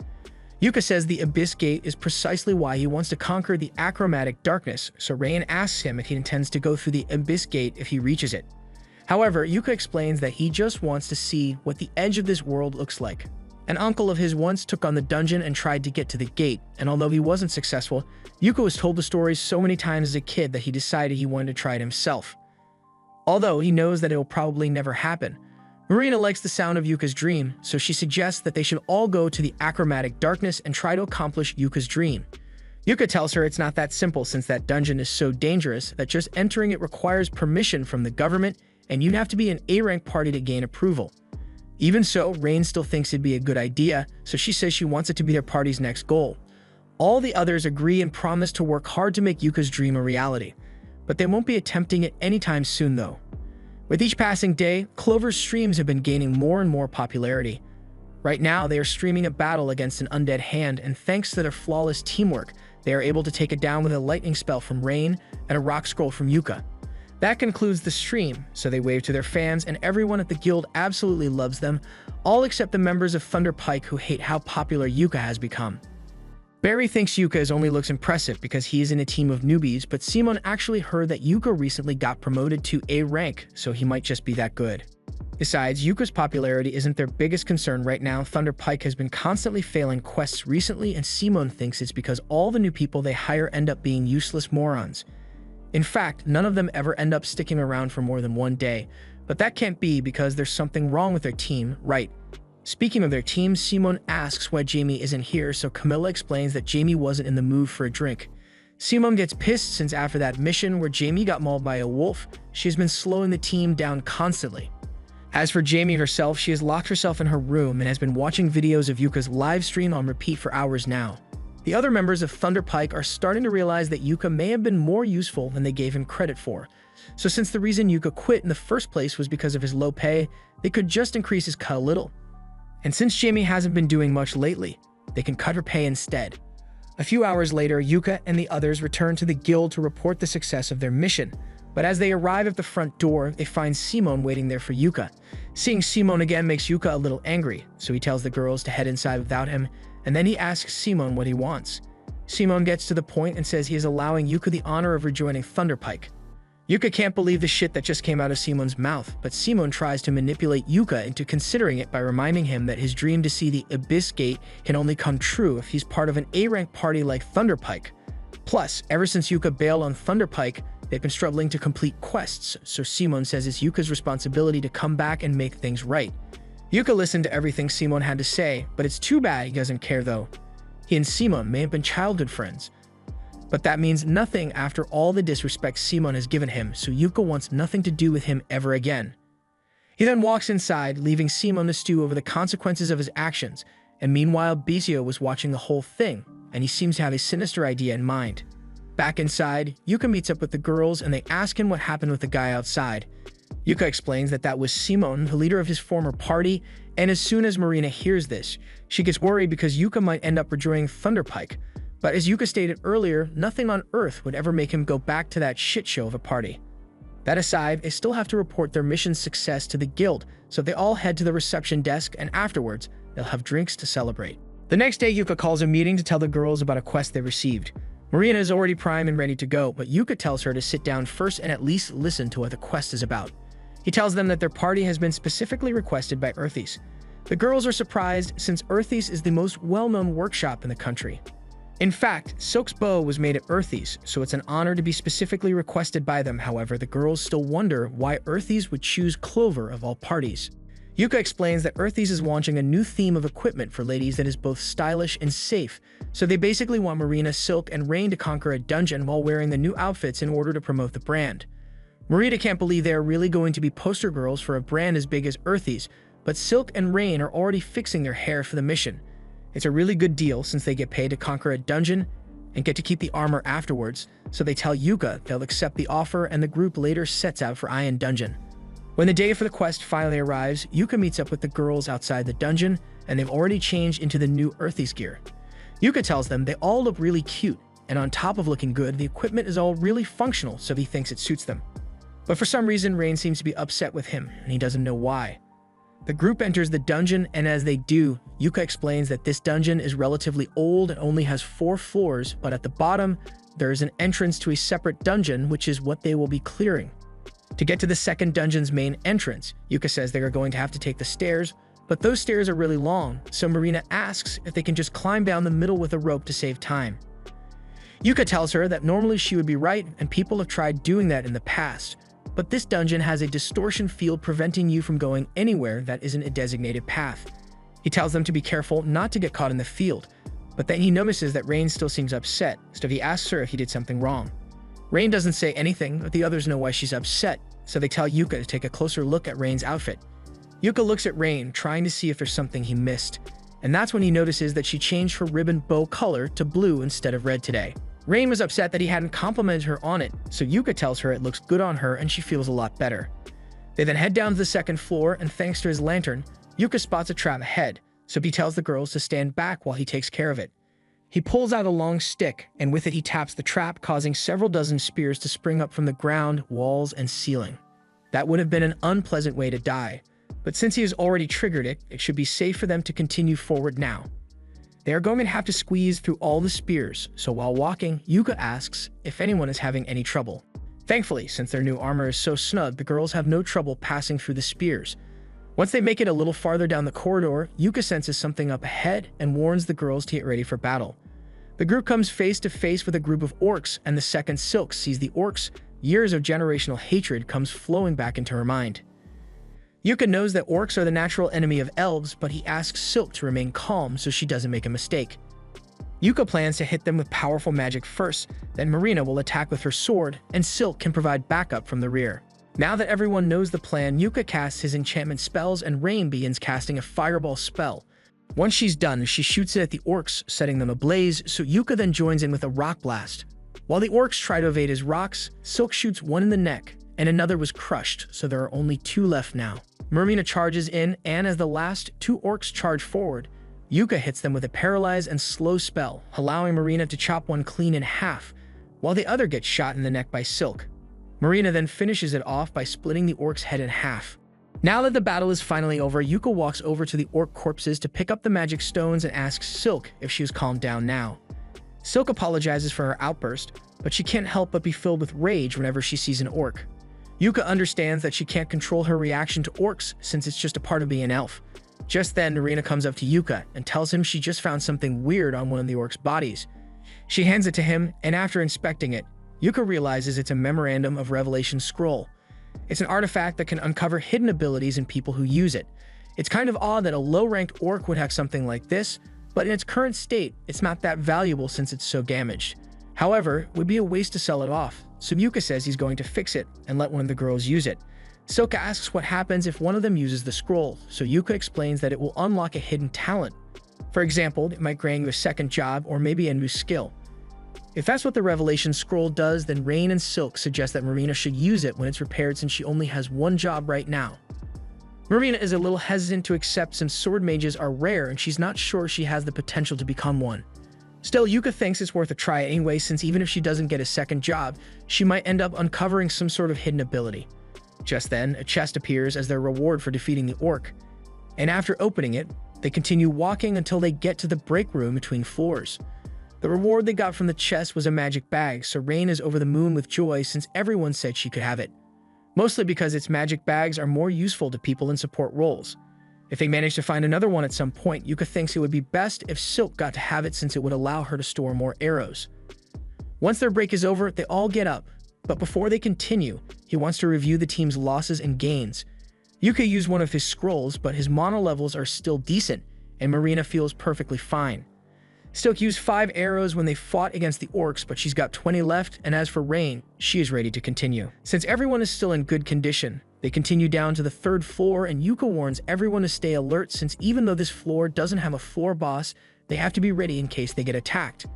Yuka says the Abyss Gate is precisely why he wants to conquer the Achromatic Darkness, so Rain asks him if he intends to go through the Abyss Gate if he reaches it. However, Yuka explains that he just wants to see what the edge of this world looks like. An uncle of his once took on the dungeon and tried to get to the gate, and although he wasn't successful, Yuka was told the story so many times as a kid that he decided he wanted to try it himself. Although he knows that it will probably never happen, Marina likes the sound of Yuka's dream, so she suggests that they should all go to the Achromatic Darkness and try to accomplish Yuka's dream. Yuka tells her it's not that simple since that dungeon is so dangerous that just entering it requires permission from the government, and you'd have to be an A-rank party to gain approval. Even so, Rain still thinks it'd be a good idea, so she says she wants it to be their party's next goal. All the others agree and promise to work hard to make Yuka's dream a reality, but they won't be attempting it anytime soon though. With each passing day, Clover's streams have been gaining more and more popularity. Right now, they are streaming a battle against an undead hand, and thanks to their flawless teamwork, they are able to take it down with a lightning spell from Rain and a rock scroll from Yuka. That concludes the stream, so they wave to their fans, and everyone at the guild absolutely loves them, all except the members of Thunder Pike who hate how popular Yuka has become. Barry thinks Yuka only looks impressive because he is in a team of newbies, but Simon actually heard that Yuka recently got promoted to A rank, so he might just be that good. Besides, Yuka's popularity isn't their biggest concern right now. Thunder Pike has been constantly failing quests recently, and Simon thinks it's because all the new people they hire end up being useless morons. In fact, none of them ever end up sticking around for more than one day, but that can't be because there's something wrong with their team, right? Speaking of their team, Simon asks why Jamie isn't here, so Camilla explains that Jamie wasn't in the mood for a drink. Simon gets pissed since after that mission where Jamie got mauled by a wolf, she has been slowing the team down constantly. As for Jamie herself, she has locked herself in her room and has been watching videos of Yuka's live stream on repeat for hours now. The other members of Thunder Pike are starting to realize that Yuka may have been more useful than they gave him credit for. So since the reason Yuka quit in the first place was because of his low pay, they could just increase his cut a little. And since Jamie hasn't been doing much lately, they can cut her pay instead. A few hours later, Yuka and the others return to the guild to report the success of their mission. But as they arrive at the front door, they find Simon waiting there for Yuka. Seeing Simon again makes Yuka a little angry, so he tells the girls to head inside without him, and then he asks Simon what he wants. Simon gets to the point and says he is allowing Yuka the honor of rejoining Thunder Pike. Yuka can't believe the shit that just came out of Simon's mouth, but Simon tries to manipulate Yuka into considering it by reminding him that his dream to see the Abyss Gate can only come true if he's part of an A-rank party like Thunder Pike. Plus, ever since Yuka bailed on Thunder Pike, they've been struggling to complete quests, so Simon says it's Yuka's responsibility to come back and make things right. Yuka listened to everything Simon had to say, but it's too bad he doesn't care though. He and Simon may have been childhood friends. But that means nothing after all the disrespect Simon has given him, so Yuka wants nothing to do with him ever again. He then walks inside, leaving Simon to stew over the consequences of his actions, and meanwhile Bizio was watching the whole thing, and he seems to have a sinister idea in mind. Back inside, Yuka meets up with the girls and they ask him what happened with the guy outside. Yuka explains that that was Simon, the leader of his former party, and as soon as Marina hears this, she gets worried because Yuka might end up rejoining Thunder Pike. But as Yuka stated earlier, nothing on Earth would ever make him go back to that shit show of a party. That aside, they still have to report their mission's success to the guild, so they all head to the reception desk and afterwards, they'll have drinks to celebrate. The next day, Yuka calls a meeting to tell the girls about a quest they received. Marina is already primed and ready to go, but Yuka tells her to sit down first and at least listen to what the quest is about. He tells them that their party has been specifically requested by Earthies. The girls are surprised since Earthy's is the most well-known workshop in the country. In fact, Silk's bow was made at Earthy's, so it's an honor to be specifically requested by them. However, the girls still wonder why Earthy's would choose Clover of all parties. Yuka explains that Earthy's is launching a new theme of equipment for ladies that is both stylish and safe, so they basically want Marina, Silk, and Rain to conquer a dungeon while wearing the new outfits in order to promote the brand. Marina can't believe they are really going to be poster girls for a brand as big as Earthy's, but Silk and Rain are already fixing their hair for the mission. It's a really good deal since they get paid to conquer a dungeon and get to keep the armor afterwards, so they tell Yuka they'll accept the offer and the group later sets out for Iron Dungeon. When the day for the quest finally arrives, Yuka meets up with the girls outside the dungeon and they've already changed into the new Earthy's gear. Yuka tells them they all look really cute, and on top of looking good, the equipment is all really functional, so he thinks it suits them. But for some reason, Rain seems to be upset with him, and he doesn't know why. The group enters the dungeon, and as they do, Yuka explains that this dungeon is relatively old and only has 4 floors, but at the bottom, there is an entrance to a separate dungeon, which is what they will be clearing. To get to the second dungeon's main entrance, Yuka says they are going to have to take the stairs, but those stairs are really long, so Marina asks if they can just climb down the middle with a rope to save time. Yuka tells her that normally she would be right, and people have tried doing that in the past, but this dungeon has a distortion field preventing you from going anywhere that isn't a designated path. He tells them to be careful not to get caught in the field, but then he notices that Rain still seems upset, so he asks her if he did something wrong. Rain doesn't say anything, but the others know why she's upset, so they tell Yuka to take a closer look at Rain's outfit. Yuka looks at Rain, trying to see if there's something he missed, and that's when he notices that she changed her ribbon bow color to blue instead of red today. Rain was upset that he hadn't complimented her on it, so Yuka tells her it looks good on her and she feels a lot better. They then head down to the second floor, and thanks to his lantern, Yuka spots a trap ahead, so he tells the girls to stand back while he takes care of it. He pulls out a long stick, and with it he taps the trap, causing several dozen spears to spring up from the ground, walls, and ceiling. That would have been an unpleasant way to die, but since he has already triggered it, it should be safe for them to continue forward now. They are going to have to squeeze through all the spears, so while walking, Yuka asks if anyone is having any trouble. Thankfully, since their new armor is so snug, the girls have no trouble passing through the spears. Once they make it a little farther down the corridor, Yuka senses something up ahead and warns the girls to get ready for battle. The group comes face to face with a group of orcs, and the second Silk sees the orcs, years of generational hatred comes flowing back into her mind. Yuka knows that orcs are the natural enemy of elves, but he asks Silk to remain calm so she doesn't make a mistake. Yuka plans to hit them with powerful magic first, then Marina will attack with her sword, and Silk can provide backup from the rear. Now that everyone knows the plan, Yuka casts his enchantment spells and Rain begins casting a fireball spell. Once she's done, she shoots it at the orcs, setting them ablaze, so Yuka then joins in with a rock blast. While the orcs try to evade his rocks, Silk shoots one in the neck, and another was crushed, so there are only 2 left now. Marina charges in, and as the last 2 orcs charge forward, Yuka hits them with a paralyze and slow spell, allowing Marina to chop one clean in half, while the other gets shot in the neck by Silk. Marina then finishes it off by splitting the orc's head in half. Now that the battle is finally over, Yuka walks over to the orc corpses to pick up the magic stones and asks Silk if she was calmed down now. Silk apologizes for her outburst, but she can't help but be filled with rage whenever she sees an orc. Yuka understands that she can't control her reaction to orcs since it's just a part of being an elf. Just then, Marina comes up to Yuka and tells him she just found something weird on one of the orc's bodies. She hands it to him, and after inspecting it, Yuka realizes it's a Memorandum of Revelation scroll. It's an artifact that can uncover hidden abilities in people who use it. It's kind of odd that a low-ranked orc would have something like this, but in its current state, it's not that valuable since it's so damaged. However, it would be a waste to sell it off, so Yuka says he's going to fix it and let one of the girls use it. Silka asks what happens if one of them uses the scroll, so Yuka explains that it will unlock a hidden talent. For example, it might grant you a second job or maybe a new skill. If that's what the Revelation scroll does, then Rain and Silk suggest that Marina should use it when it's repaired since she only has 1 job right now. Marina is a little hesitant to accept since sword mages are rare and she's not sure she has the potential to become one. Still, Yuka thinks it's worth a try anyway since even if she doesn't get a second job, she might end up uncovering some sort of hidden ability. Just then, a chest appears as their reward for defeating the orc, and after opening it, they continue walking until they get to the break room between floors. The reward they got from the chest was a magic bag, so Rain is over the moon with joy since everyone said she could have it. Mostly because its magic bags are more useful to people in support roles. If they manage to find another one at some point, Yuka thinks it would be best if Silk got to have it since it would allow her to store more arrows. Once their break is over, they all get up, but before they continue, he wants to review the team's losses and gains. Yuka used one of his scrolls, but his mana levels are still decent, and Marina feels perfectly fine. Silk used 5 arrows when they fought against the orcs, but she's got 20 left, and as for Rain, she is ready to continue. Since everyone is still in good condition, they continue down to the 3rd floor, and Yuka warns everyone to stay alert since even though this floor doesn't have a floor boss, they have to be ready in case they get attacked.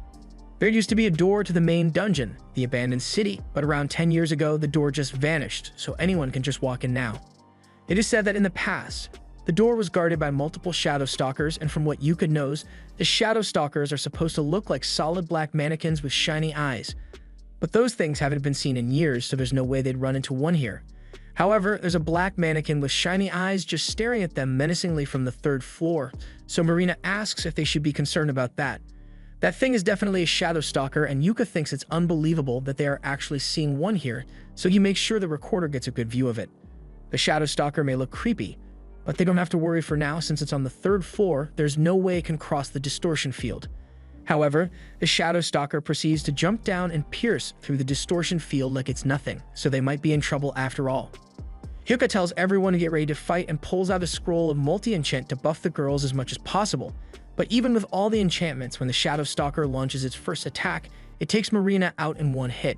There used to be a door to the main dungeon, the abandoned city, but around 10 years ago, the door just vanished, so anyone can just walk in now. It is said that in the past, the door was guarded by multiple Shadow Stalkers, and from what Yuka knows, the Shadow Stalkers are supposed to look like solid black mannequins with shiny eyes. But those things haven't been seen in years, so there's no way they'd run into one here. However, there's a black mannequin with shiny eyes just staring at them menacingly from the 3rd floor, so Marina asks if they should be concerned about that. That thing is definitely a Shadow Stalker, and Yuka thinks it's unbelievable that they are actually seeing one here, so he makes sure the recorder gets a good view of it. The Shadow Stalker may look creepy, but they don't have to worry for now since it's on the 3rd floor. There's no way it can cross the distortion field. However, the Shadow Stalker proceeds to jump down and pierce through the distortion field like it's nothing, so they might be in trouble after all. Yuka tells everyone to get ready to fight and pulls out a scroll of multi-enchant to buff the girls as much as possible. But even with all the enchantments, when the Shadow Stalker launches its first attack, it takes Marina out in one hit.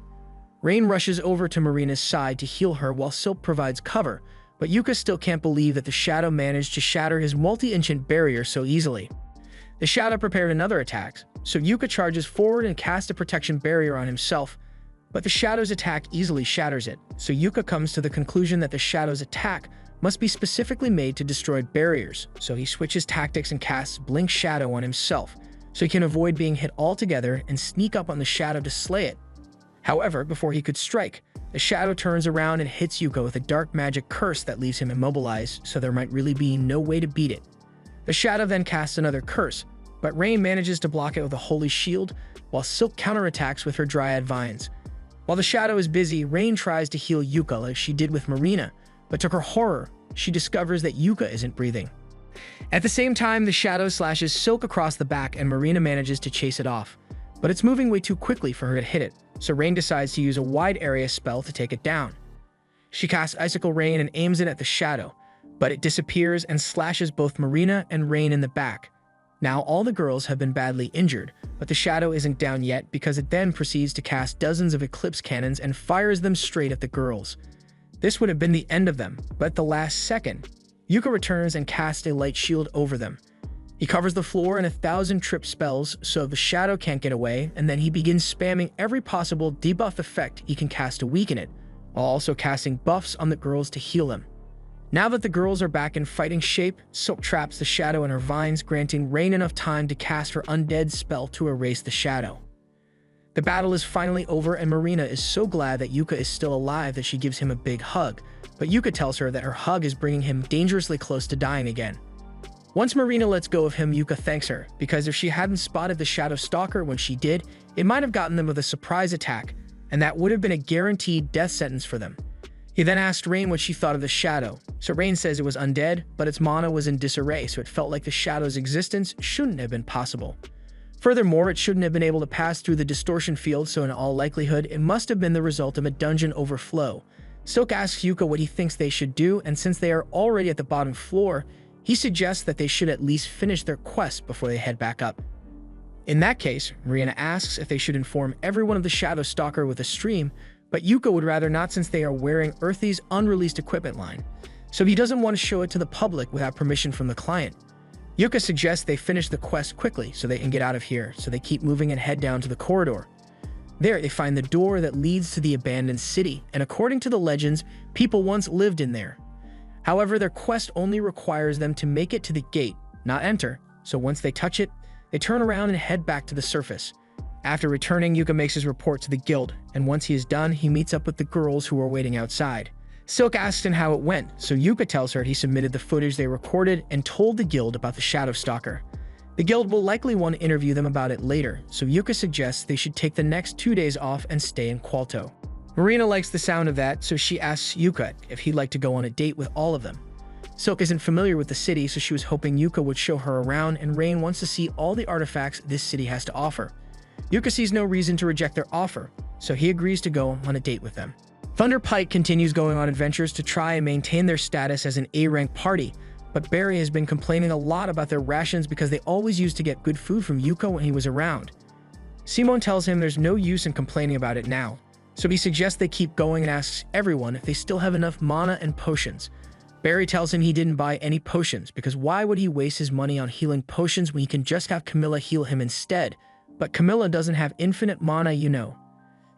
Rain rushes over to Marina's side to heal her while Silk provides cover, but Yuka still can't believe that the Shadow managed to shatter his multi-enchant barrier so easily. The Shadow prepared another attack, so Yuka charges forward and casts a protection barrier on himself, but the Shadow's attack easily shatters it, so Yuka comes to the conclusion that the Shadow's attack must be specifically made to destroy barriers, so he switches tactics and casts Blink Shadow on himself, so he can avoid being hit altogether and sneak up on the Shadow to slay it. However, before he could strike, the Shadow turns around and hits Yuka with a dark magic curse that leaves him immobilized, so there might really be no way to beat it. The Shadow then casts another curse, but Rain manages to block it with a holy shield, while Silk counterattacks with her Dryad Vines. While the Shadow is busy, Rain tries to heal Yuka like she did with Marina, but to her horror, she discovers that Yuka isn't breathing. At the same time, the Shadow slashes Silk across the back and Marina manages to chase it off, but it's moving way too quickly for her to hit it, so Rain decides to use a wide area spell to take it down. She casts Icicle Rain and aims it at the Shadow, but it disappears and slashes both Marina and Rain in the back. Now all the girls have been badly injured, but the Shadow isn't down yet because it then proceeds to cast dozens of Eclipse Cannons and fires them straight at the girls. This would have been the end of them, but at the last second, Yuka returns and casts a light shield over them. He covers the floor in 1,000 trip spells so the Shadow can't get away, and then he begins spamming every possible debuff effect he can cast to weaken it, while also casting buffs on the girls to heal them. Now that the girls are back in fighting shape, Silk traps the Shadow in her vines, granting Rain enough time to cast her undead spell to erase the Shadow. The battle is finally over and Marina is so glad that Yuka is still alive that she gives him a big hug, but Yuka tells her that her hug is bringing him dangerously close to dying again. Once Marina lets go of him, Yuka thanks her, because if she hadn't spotted the Shadow Stalker when she did, it might have gotten them with a surprise attack, and that would have been a guaranteed death sentence for them. He then asked Rain what she thought of the Shadow, so Rain says it was undead, but its mana was in disarray, so it felt like the Shadow's existence shouldn't have been possible. Furthermore, it shouldn't have been able to pass through the distortion field, so in all likelihood, it must have been the result of a dungeon overflow. Silk asks Yuka what he thinks they should do, and since they are already at the bottom floor, he suggests that they should at least finish their quest before they head back up. In that case, Marina asks if they should inform everyone of the Shadow Stalker with a stream, but Yuka would rather not since they are wearing Earthy's unreleased equipment line, so he doesn't want to show it to the public without permission from the client. Yuka suggests they finish the quest quickly so they can get out of here, so they keep moving and head down to the corridor. There, they find the door that leads to the abandoned city, and according to the legends, people once lived in there. However, their quest only requires them to make it to the gate, not enter, so once they touch it, they turn around and head back to the surface. After returning, Yuka makes his report to the guild, and once he is done, he meets up with the girls who are waiting outside. Silk asks him how it went, so Yuka tells her he submitted the footage they recorded and told the guild about the Shadow Stalker. The guild will likely want to interview them about it later, so Yuka suggests they should take the next 2 days off and stay in Qualto. Marina likes the sound of that, so she asks Yuka if he'd like to go on a date with all of them. Silk isn't familiar with the city, so she was hoping Yuka would show her around, and Rain wants to see all the artifacts this city has to offer. Yuka sees no reason to reject their offer, so he agrees to go on a date with them. Thunder Pike continues going on adventures to try and maintain their status as an A-rank party, but Barry has been complaining a lot about their rations because they always used to get good food from Yuka when he was around. Simon tells him there's no use in complaining about it now, so he suggests they keep going and asks everyone if they still have enough mana and potions. Barry tells him he didn't buy any potions because why would he waste his money on healing potions when he can just have Camilla heal him instead? But Camilla doesn't have infinite mana, you know.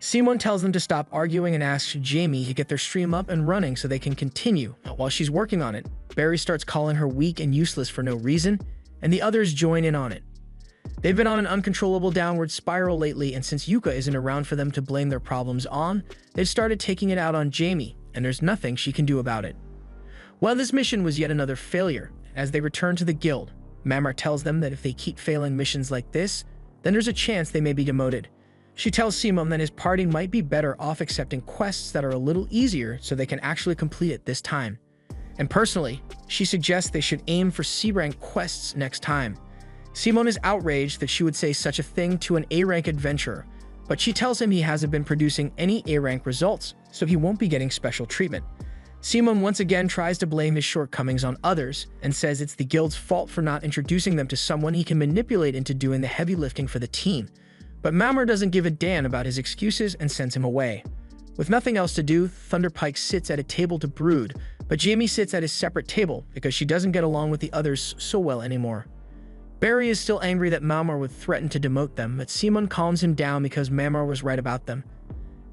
Simon tells them to stop arguing and asks Jamie to get their stream up and running so they can continue. While she's working on it, Barry starts calling her weak and useless for no reason, and the others join in on it. They've been on an uncontrollable downward spiral lately, and since Yuka isn't around for them to blame their problems on, they've started taking it out on Jamie, and there's nothing she can do about it. Well, this mission was yet another failure. As they return to the guild, Mamar tells them that if they keep failing missions like this, then there's a chance they may be demoted. She tells Simon that his party might be better off accepting quests that are a little easier so they can actually complete it this time. And personally, she suggests they should aim for C-rank quests next time. Simon is outraged that she would say such a thing to an A-rank adventurer, but she tells him he hasn't been producing any A-rank results, so he won't be getting special treatment. Simon once again tries to blame his shortcomings on others and says it's the guild's fault for not introducing them to someone he can manipulate into doing the heavy lifting for the team. But Mamar doesn't give a damn about his excuses and sends him away. With nothing else to do, Thunder Pike sits at a table to brood, but Jamie sits at his separate table because she doesn't get along with the others so well anymore. Barry is still angry that Mamar would threaten to demote them, but Simon calms him down because Mamar was right about them.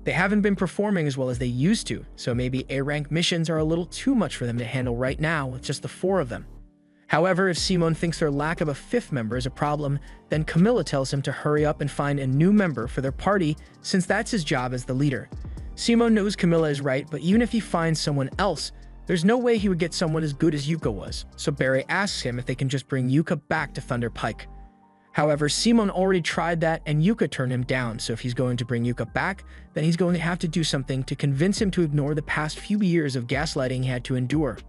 They haven't been performing as well as they used to, so maybe A-rank missions are a little too much for them to handle right now with just the 4 of them. However, if Simon thinks their lack of a 5th member is a problem, then Camilla tells him to hurry up and find a new member for their party since that's his job as the leader. Simon knows Camilla is right, but even if he finds someone else, there's no way he would get someone as good as Yuka was, so Barry asks him if they can just bring Yuka back to Thunder Pike. However, Simon already tried that and Yuka turned him down, so if he's going to bring Yuka back, then he's going to have to do something to convince him to ignore the past few years of gaslighting he had to endure.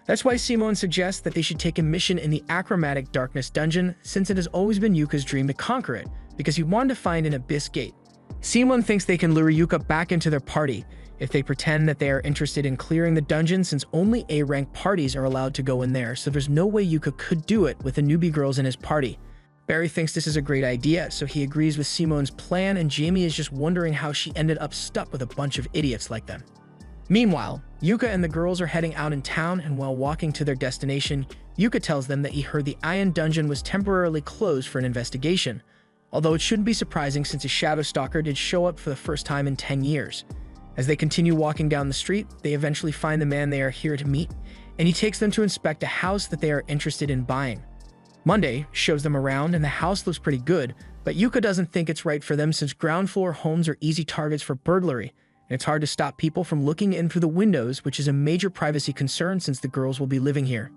That's why Simon suggests that they should take a mission in the Achromatic Darkness dungeon, since it has always been Yuka's dream to conquer it, because he wanted to find an abyss gate. Simon thinks they can lure Yuka back into their party if they pretend that they are interested in clearing the dungeon, since only A-rank parties are allowed to go in there, so there's no way Yuka could do it with the newbie girls in his party. Barry thinks this is a great idea, so he agrees with Simon's plan, and Jamie is just wondering how she ended up stuck with a bunch of idiots like them. Meanwhile, Yuka and the girls are heading out in town, and while walking to their destination, Yuka tells them that he heard the Iron Dungeon was temporarily closed for an investigation, although it shouldn't be surprising since a Shadow Stalker did show up for the first time in 10 years. As they continue walking down the street, they eventually find the man they are here to meet, and he takes them to inspect a house that they are interested in buying. Monday shows them around, and the house looks pretty good, but Yuka doesn't think it's right for them since ground floor homes are easy targets for burglary, and it's hard to stop people from looking in through the windows, which is a major privacy concern since the girls will be living here.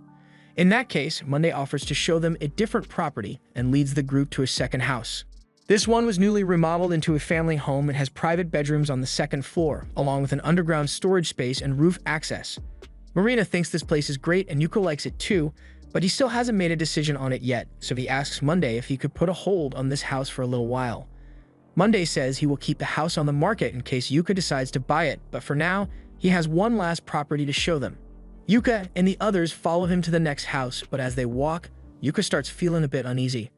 In that case, Monday offers to show them a different property and leads the group to a second house. This one was newly remodeled into a family home and has private bedrooms on the 2nd floor, along with an underground storage space and roof access. Marina thinks this place is great and Yuka likes it too, but he still hasn't made a decision on it yet, so he asks Monday if he could put a hold on this house for a little while. Monday says he will keep the house on the market in case Yuka decides to buy it, but for now, he has one last property to show them. Yuka and the others follow him to the next house, but as they walk, Yuka starts feeling a bit uneasy.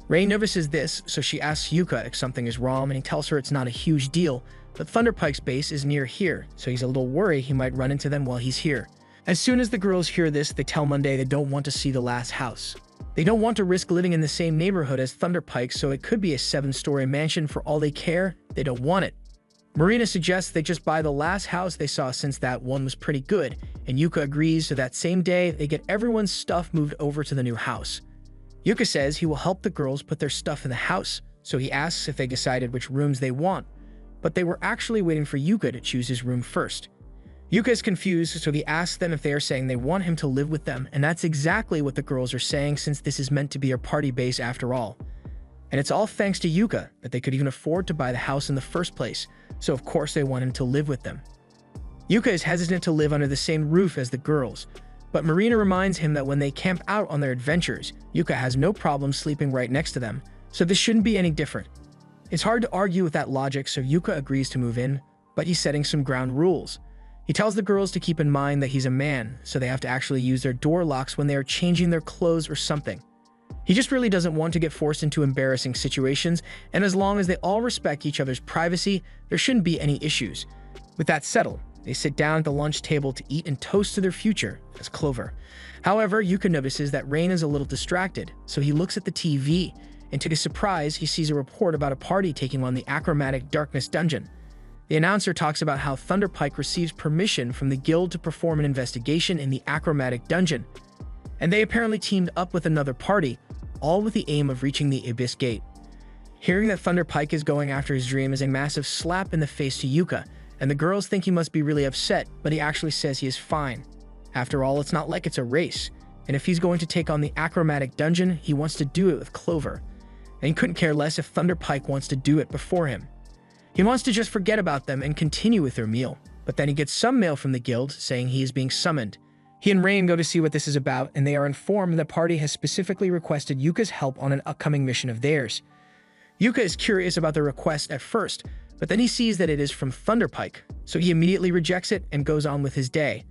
Ray notices this, so she asks Yuka if something is wrong, and he tells her it's not a huge deal, but Thunder Pike's base is near here, so he's a little worried he might run into them while he's here. As soon as the girls hear this, they tell Monday they don't want to see the last house. They don't want to risk living in the same neighborhood as Thunder Pike, so it could be a 7-story mansion for all they care. They don't want it. Marina suggests they just buy the last house they saw since that one was pretty good, and Yuka agrees, so that same day, they get everyone's stuff moved over to the new house. Yuka says he will help the girls put their stuff in the house, so he asks if they decided which rooms they want, but they were actually waiting for Yuka to choose his room first. Yuka is confused, so he asks them if they are saying they want him to live with them, and that's exactly what the girls are saying since this is meant to be a party base after all. And it's all thanks to Yuka that they could even afford to buy the house in the first place, so of course they want him to live with them. Yuka is hesitant to live under the same roof as the girls, But Marina reminds him that when they camp out on their adventures, Yuka has no problem sleeping right next to them, so this shouldn't be any different. It's hard to argue with that logic, so Yuka agrees to move in, but he's setting some ground rules. He tells the girls to keep in mind that he's a man, so they have to actually use their door locks when they are changing their clothes or something. He just really doesn't want to get forced into embarrassing situations, and as long as they all respect each other's privacy, there shouldn't be any issues. With that settled, they sit down at the lunch table to eat and toast to their future as Clover. However, Yuka notices that Rain is a little distracted, so he looks at the TV, and to his surprise, he sees a report about a party taking on the Achromatic Darkness dungeon. The announcer talks about how Thunderpike receives permission from the guild to perform an investigation in the Achromatic dungeon, and they apparently teamed up with another party, all with the aim of reaching the Abyss Gate. Hearing that Thunderpike is going after his dream is a massive slap in the face to Yuka, and the girls think he must be really upset, but he actually says he is fine. After all, it's not like it's a race, and if he's going to take on the Achromatic dungeon, he wants to do it with Clover, and he couldn't care less if Thunderpike wants to do it before him. He wants to just forget about them and continue with their meal, but then he gets some mail from the guild saying he is being summoned. He and Rain go to see what this is about, and they are informed the party has specifically requested Yuka's help on an upcoming mission of theirs. Yuka is curious about the request at first, but then he sees that it is from Thunderpike, so he immediately rejects it and goes on with his day.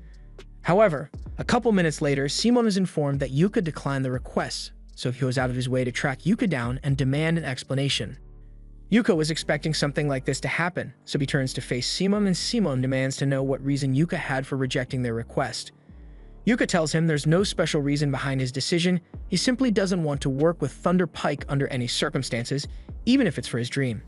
However, a couple minutes later, Simon is informed that Yuka declined the request, so he goes out of his way to track Yuka down and demand an explanation. Yuka was expecting something like this to happen, so he turns to face Simon, and Simon demands to know what reason Yuka had for rejecting their request. Yuka tells him there's no special reason behind his decision, he simply doesn't want to work with Thunderpike under any circumstances, even if it's for his dream.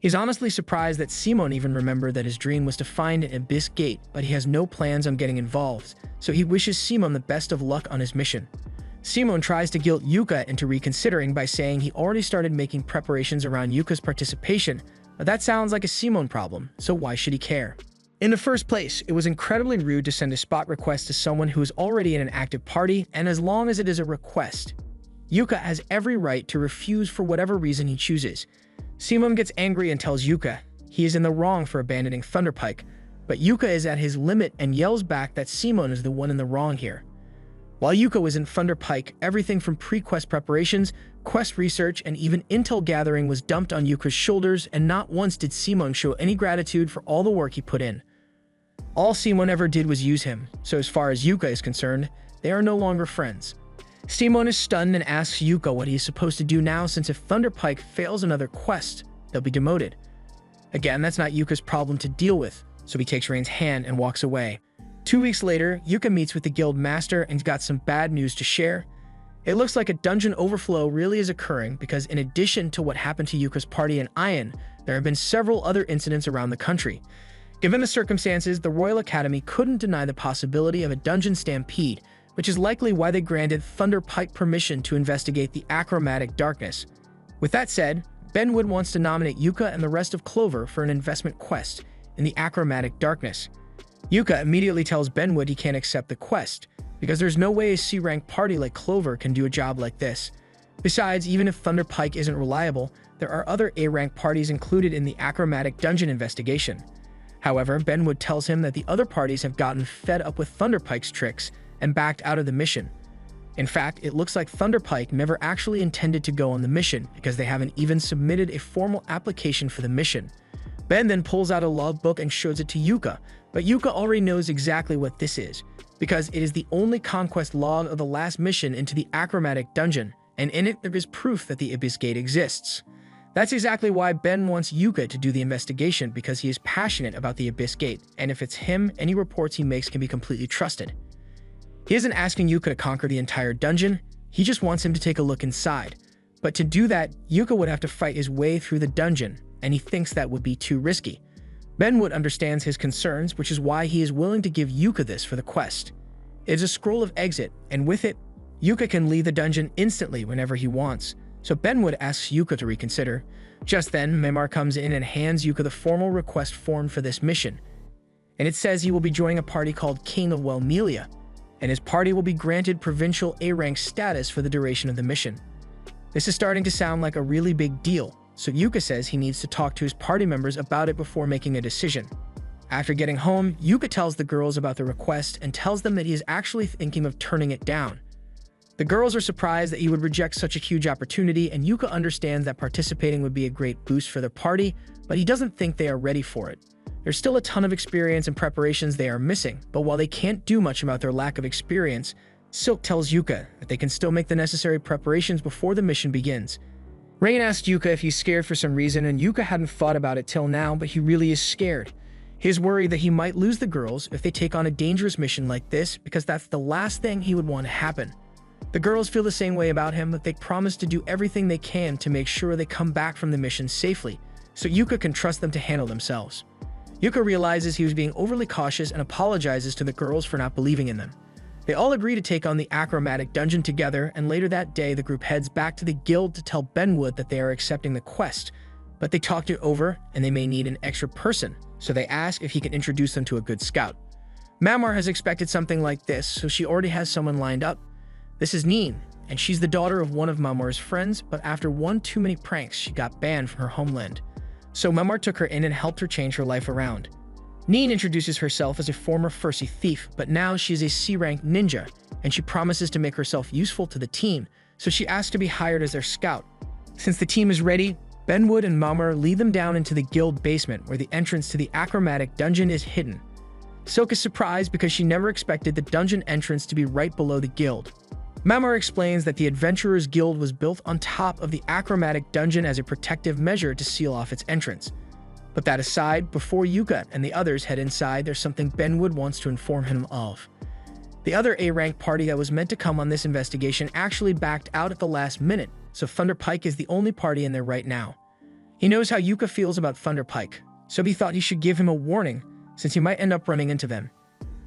He's honestly surprised that Simon even remembered that his dream was to find an Abyss Gate, but he has no plans on getting involved, so he wishes Simon the best of luck on his mission. Simon tries to guilt Yuka into reconsidering by saying he already started making preparations around Yuka's participation, but that sounds like a Simon problem, so why should he care? In the first place, it was incredibly rude to send a spot request to someone who is already in an active party, and as long as it is a request, Yuka has every right to refuse for whatever reason he chooses. Simon gets angry and tells Yuka he is in the wrong for abandoning Thunderpike, but Yuka is at his limit and yells back that Simon is the one in the wrong here. While Yuka was in Thunderpike, everything from pre-quest preparations, quest research, and even intel gathering was dumped on Yuka's shoulders, and not once did Simon show any gratitude for all the work he put in. All Simon ever did was use him, so as far as Yuka is concerned, they are no longer friends. Simon is stunned and asks Yuka what he is supposed to do now, since if Thunderpike fails another quest, they'll be demoted. Again, that's not Yuka's problem to deal with, so he takes Rain's hand and walks away. 2 weeks later, Yuka meets with the guild master and got some bad news to share. It looks like a dungeon overflow really is occurring because in addition to what happened to Yuka's party in Ion, there have been several other incidents around the country. Given the circumstances, the Royal Academy couldn't deny the possibility of a dungeon stampede, which is likely why they granted Thunderpike permission to investigate the Achromatic Darkness. With that said, Benwood wants to nominate Yuka and the rest of Clover for an investment quest in the Achromatic Darkness. Yuka immediately tells Benwood he can't accept the quest, because there's no way a C-rank party like Clover can do a job like this. Besides, even if Thunderpike isn't reliable, there are other A-rank parties included in the Achromatic Dungeon investigation. However, Benwood tells him that the other parties have gotten fed up with Thunderpike's tricks and backed out of the mission. In fact, it looks like Thunderpike never actually intended to go on the mission because they haven't even submitted a formal application for the mission. Ben then pulls out a logbook and shows it to Yuka, but Yuka already knows exactly what this is, because it is the only conquest log of the last mission into the Achromatic Dungeon, and in it there is proof that the Abyss Gate exists. That's exactly why Ben wants Yuka to do the investigation, because he is passionate about the Abyss Gate, and if it's him, any reports he makes can be completely trusted. He isn't asking Yuka to conquer the entire dungeon, he just wants him to take a look inside. But to do that, Yuka would have to fight his way through the dungeon, and he thinks that would be too risky. Benwood understands his concerns, which is why he is willing to give Yuka this for the quest. It is a scroll of exit, and with it, Yuka can leave the dungeon instantly whenever he wants, so Benwood asks Yuka to reconsider. Just then, Memar comes in and hands Yuka the formal request form for this mission, and it says he will be joining a party called King of Wellmelia, and his party will be granted provincial A-rank status for the duration of the mission. This is starting to sound like a really big deal, so Yuka says he needs to talk to his party members about it before making a decision. After getting home, Yuka tells the girls about the request and tells them that he is actually thinking of turning it down. The girls are surprised that he would reject such a huge opportunity, and Yuka understands that participating would be a great boost for their party, but he doesn't think they are ready for it. There's still a ton of experience and preparations they are missing, but while they can't do much about their lack of experience, Silk tells Yuka that they can still make the necessary preparations before the mission begins. Rain asks Yuka if he's scared for some reason, and Yuka hadn't thought about it till now, but he really is scared. He's worried that he might lose the girls if they take on a dangerous mission like this, because that's the last thing he would want to happen. The girls feel the same way about him, but they promise to do everything they can to make sure they come back from the mission safely, so Yuka can trust them to handle themselves. Yuka realizes he was being overly cautious and apologizes to the girls for not believing in them. They all agree to take on the achromatic dungeon together, and later that day the group heads back to the guild to tell Benwood that they are accepting the quest, but they talked it over and they may need an extra person, so they ask if he can introduce them to a good scout. Mamar has expected something like this, so she already has someone lined up. This is Neen, and she's the daughter of one of Mamar's friends, but after one too many pranks, she got banned from her homeland. So Mamar took her in and helped her change her life around. Neen introduces herself as a former Fursi thief, but now she is a C-rank ninja, and she promises to make herself useful to the team, so she asks to be hired as their scout. Since the team is ready, Benwood and Mamar lead them down into the guild basement where the entrance to the achromatic dungeon is hidden. Silk is surprised because she never expected the dungeon entrance to be right below the guild. Mamar explains that the Adventurers Guild was built on top of the achromatic dungeon as a protective measure to seal off its entrance. But that aside, before Yuka and the others head inside, there's something Benwood wants to inform him of. The other A-rank party that was meant to come on this investigation actually backed out at the last minute, so Thunder Pike is the only party in there right now. He knows how Yuka feels about Thunder Pike, so he thought he should give him a warning, since he might end up running into them.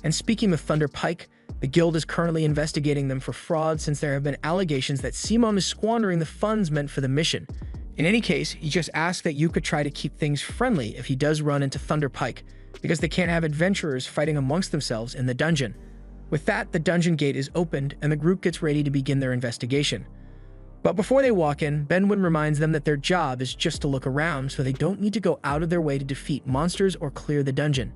And speaking of Thunder Pike, the guild is currently investigating them for fraud since there have been allegations that Simon is squandering the funds meant for the mission. In any case, he just asks that Yuka try to keep things friendly if he does run into Thunder Pike, because they can't have adventurers fighting amongst themselves in the dungeon. With that, the dungeon gate is opened and the group gets ready to begin their investigation. But before they walk in, Benwood reminds them that their job is just to look around, so they don't need to go out of their way to defeat monsters or clear the dungeon.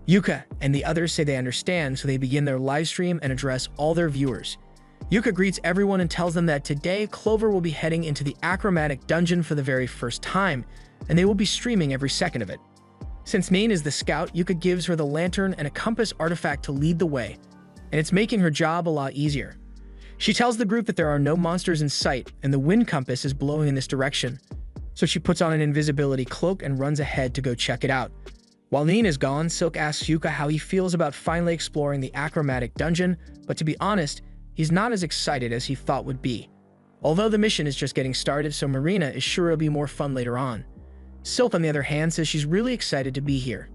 Yuka and the others say they understand, so they begin their live stream and address all their viewers. Yuka greets everyone and tells them that today Clover will be heading into the achromatic dungeon for the very first time, and they will be streaming every second of it. Since Neen is the scout, Yuka gives her the lantern and a compass artifact to lead the way, and it's making her job a lot easier. She tells the group that there are no monsters in sight, and the wind compass is blowing in this direction, so she puts on an invisibility cloak and runs ahead to go check it out. While Neen is gone, Silk asks Yuka how he feels about finally exploring the achromatic dungeon, but to be honest, he's not as excited as he thought would be. Although the mission is just getting started, so Marina is sure it'll be more fun later on. Silk, on the other hand, says she's really excited to be here.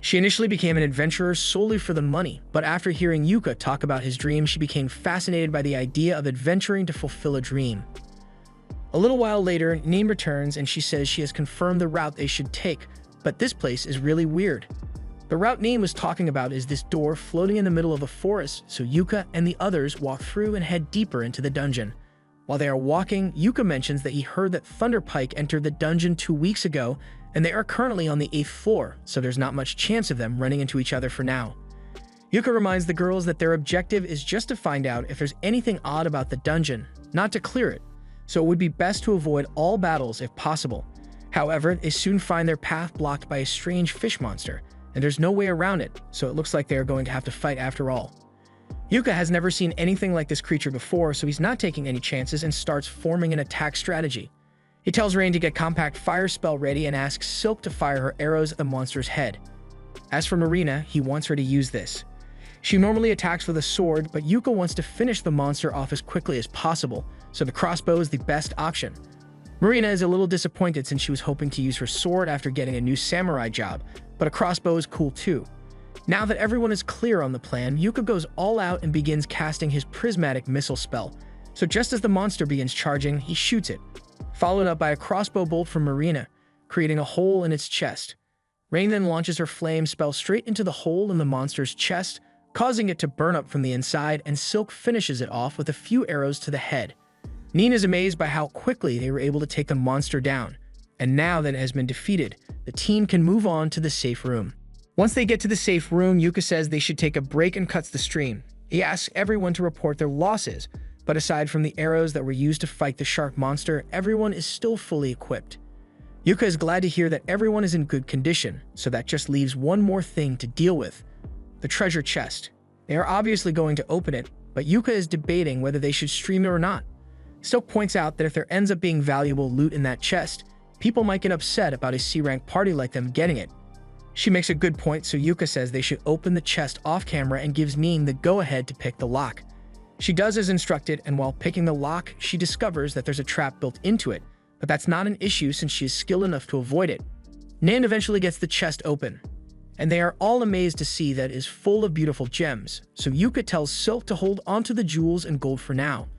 She initially became an adventurer solely for the money, but after hearing Yuka talk about his dream, she became fascinated by the idea of adventuring to fulfill a dream. A little while later, Neen returns and she says she has confirmed the route they should take, but this place is really weird. The route Neen was talking about is this door floating in the middle of the forest, so Yuka and the others walk through and head deeper into the dungeon. While they are walking, Yuka mentions that he heard that Thunder Pike entered the dungeon 2 weeks ago, and they are currently on the 8th floor, so there's not much chance of them running into each other for now. Yuka reminds the girls that their objective is just to find out if there's anything odd about the dungeon, not to clear it, so it would be best to avoid all battles if possible. However, they soon find their path blocked by a strange fish monster, and there's no way around it, so it looks like they are going to have to fight after all. Yuka has never seen anything like this creature before, so he's not taking any chances and starts forming an attack strategy. He tells Rain to get compact fire spell ready and asks Silk to fire her arrows at the monster's head. As for Marina, he wants her to use this. She normally attacks with a sword, but Yuka wants to finish the monster off as quickly as possible, so the crossbow is the best option. Marina is a little disappointed since she was hoping to use her sword after getting a new samurai job, but a crossbow is cool too. Now that everyone is clear on the plan, Yuka goes all out and begins casting his prismatic missile spell, so just as the monster begins charging, he shoots it, followed up by a crossbow bolt from Marina, creating a hole in its chest. Rain then launches her flame spell straight into the hole in the monster's chest, causing it to burn up from the inside, and Silk finishes it off with a few arrows to the head. Neen is amazed by how quickly they were able to take the monster down, and now that it has been defeated, the team can move on to the safe room. Once they get to the safe room, Yuka says they should take a break and cuts the stream. He asks everyone to report their losses, but aside from the arrows that were used to fight the shark monster, everyone is still fully equipped. Yuka is glad to hear that everyone is in good condition, so that just leaves one more thing to deal with: the treasure chest. They are obviously going to open it, but Yuka is debating whether they should stream it or not. Silk points out that if there ends up being valuable loot in that chest, people might get upset about a C-rank party like them getting it. She makes a good point, so Yuka says they should open the chest off-camera and gives Ning the go-ahead to pick the lock. She does as instructed, and while picking the lock, she discovers that there's a trap built into it, but that's not an issue since she is skilled enough to avoid it. Nan eventually gets the chest open, and they are all amazed to see that it is full of beautiful gems, so Yuka tells Silk to hold onto the jewels and gold for now.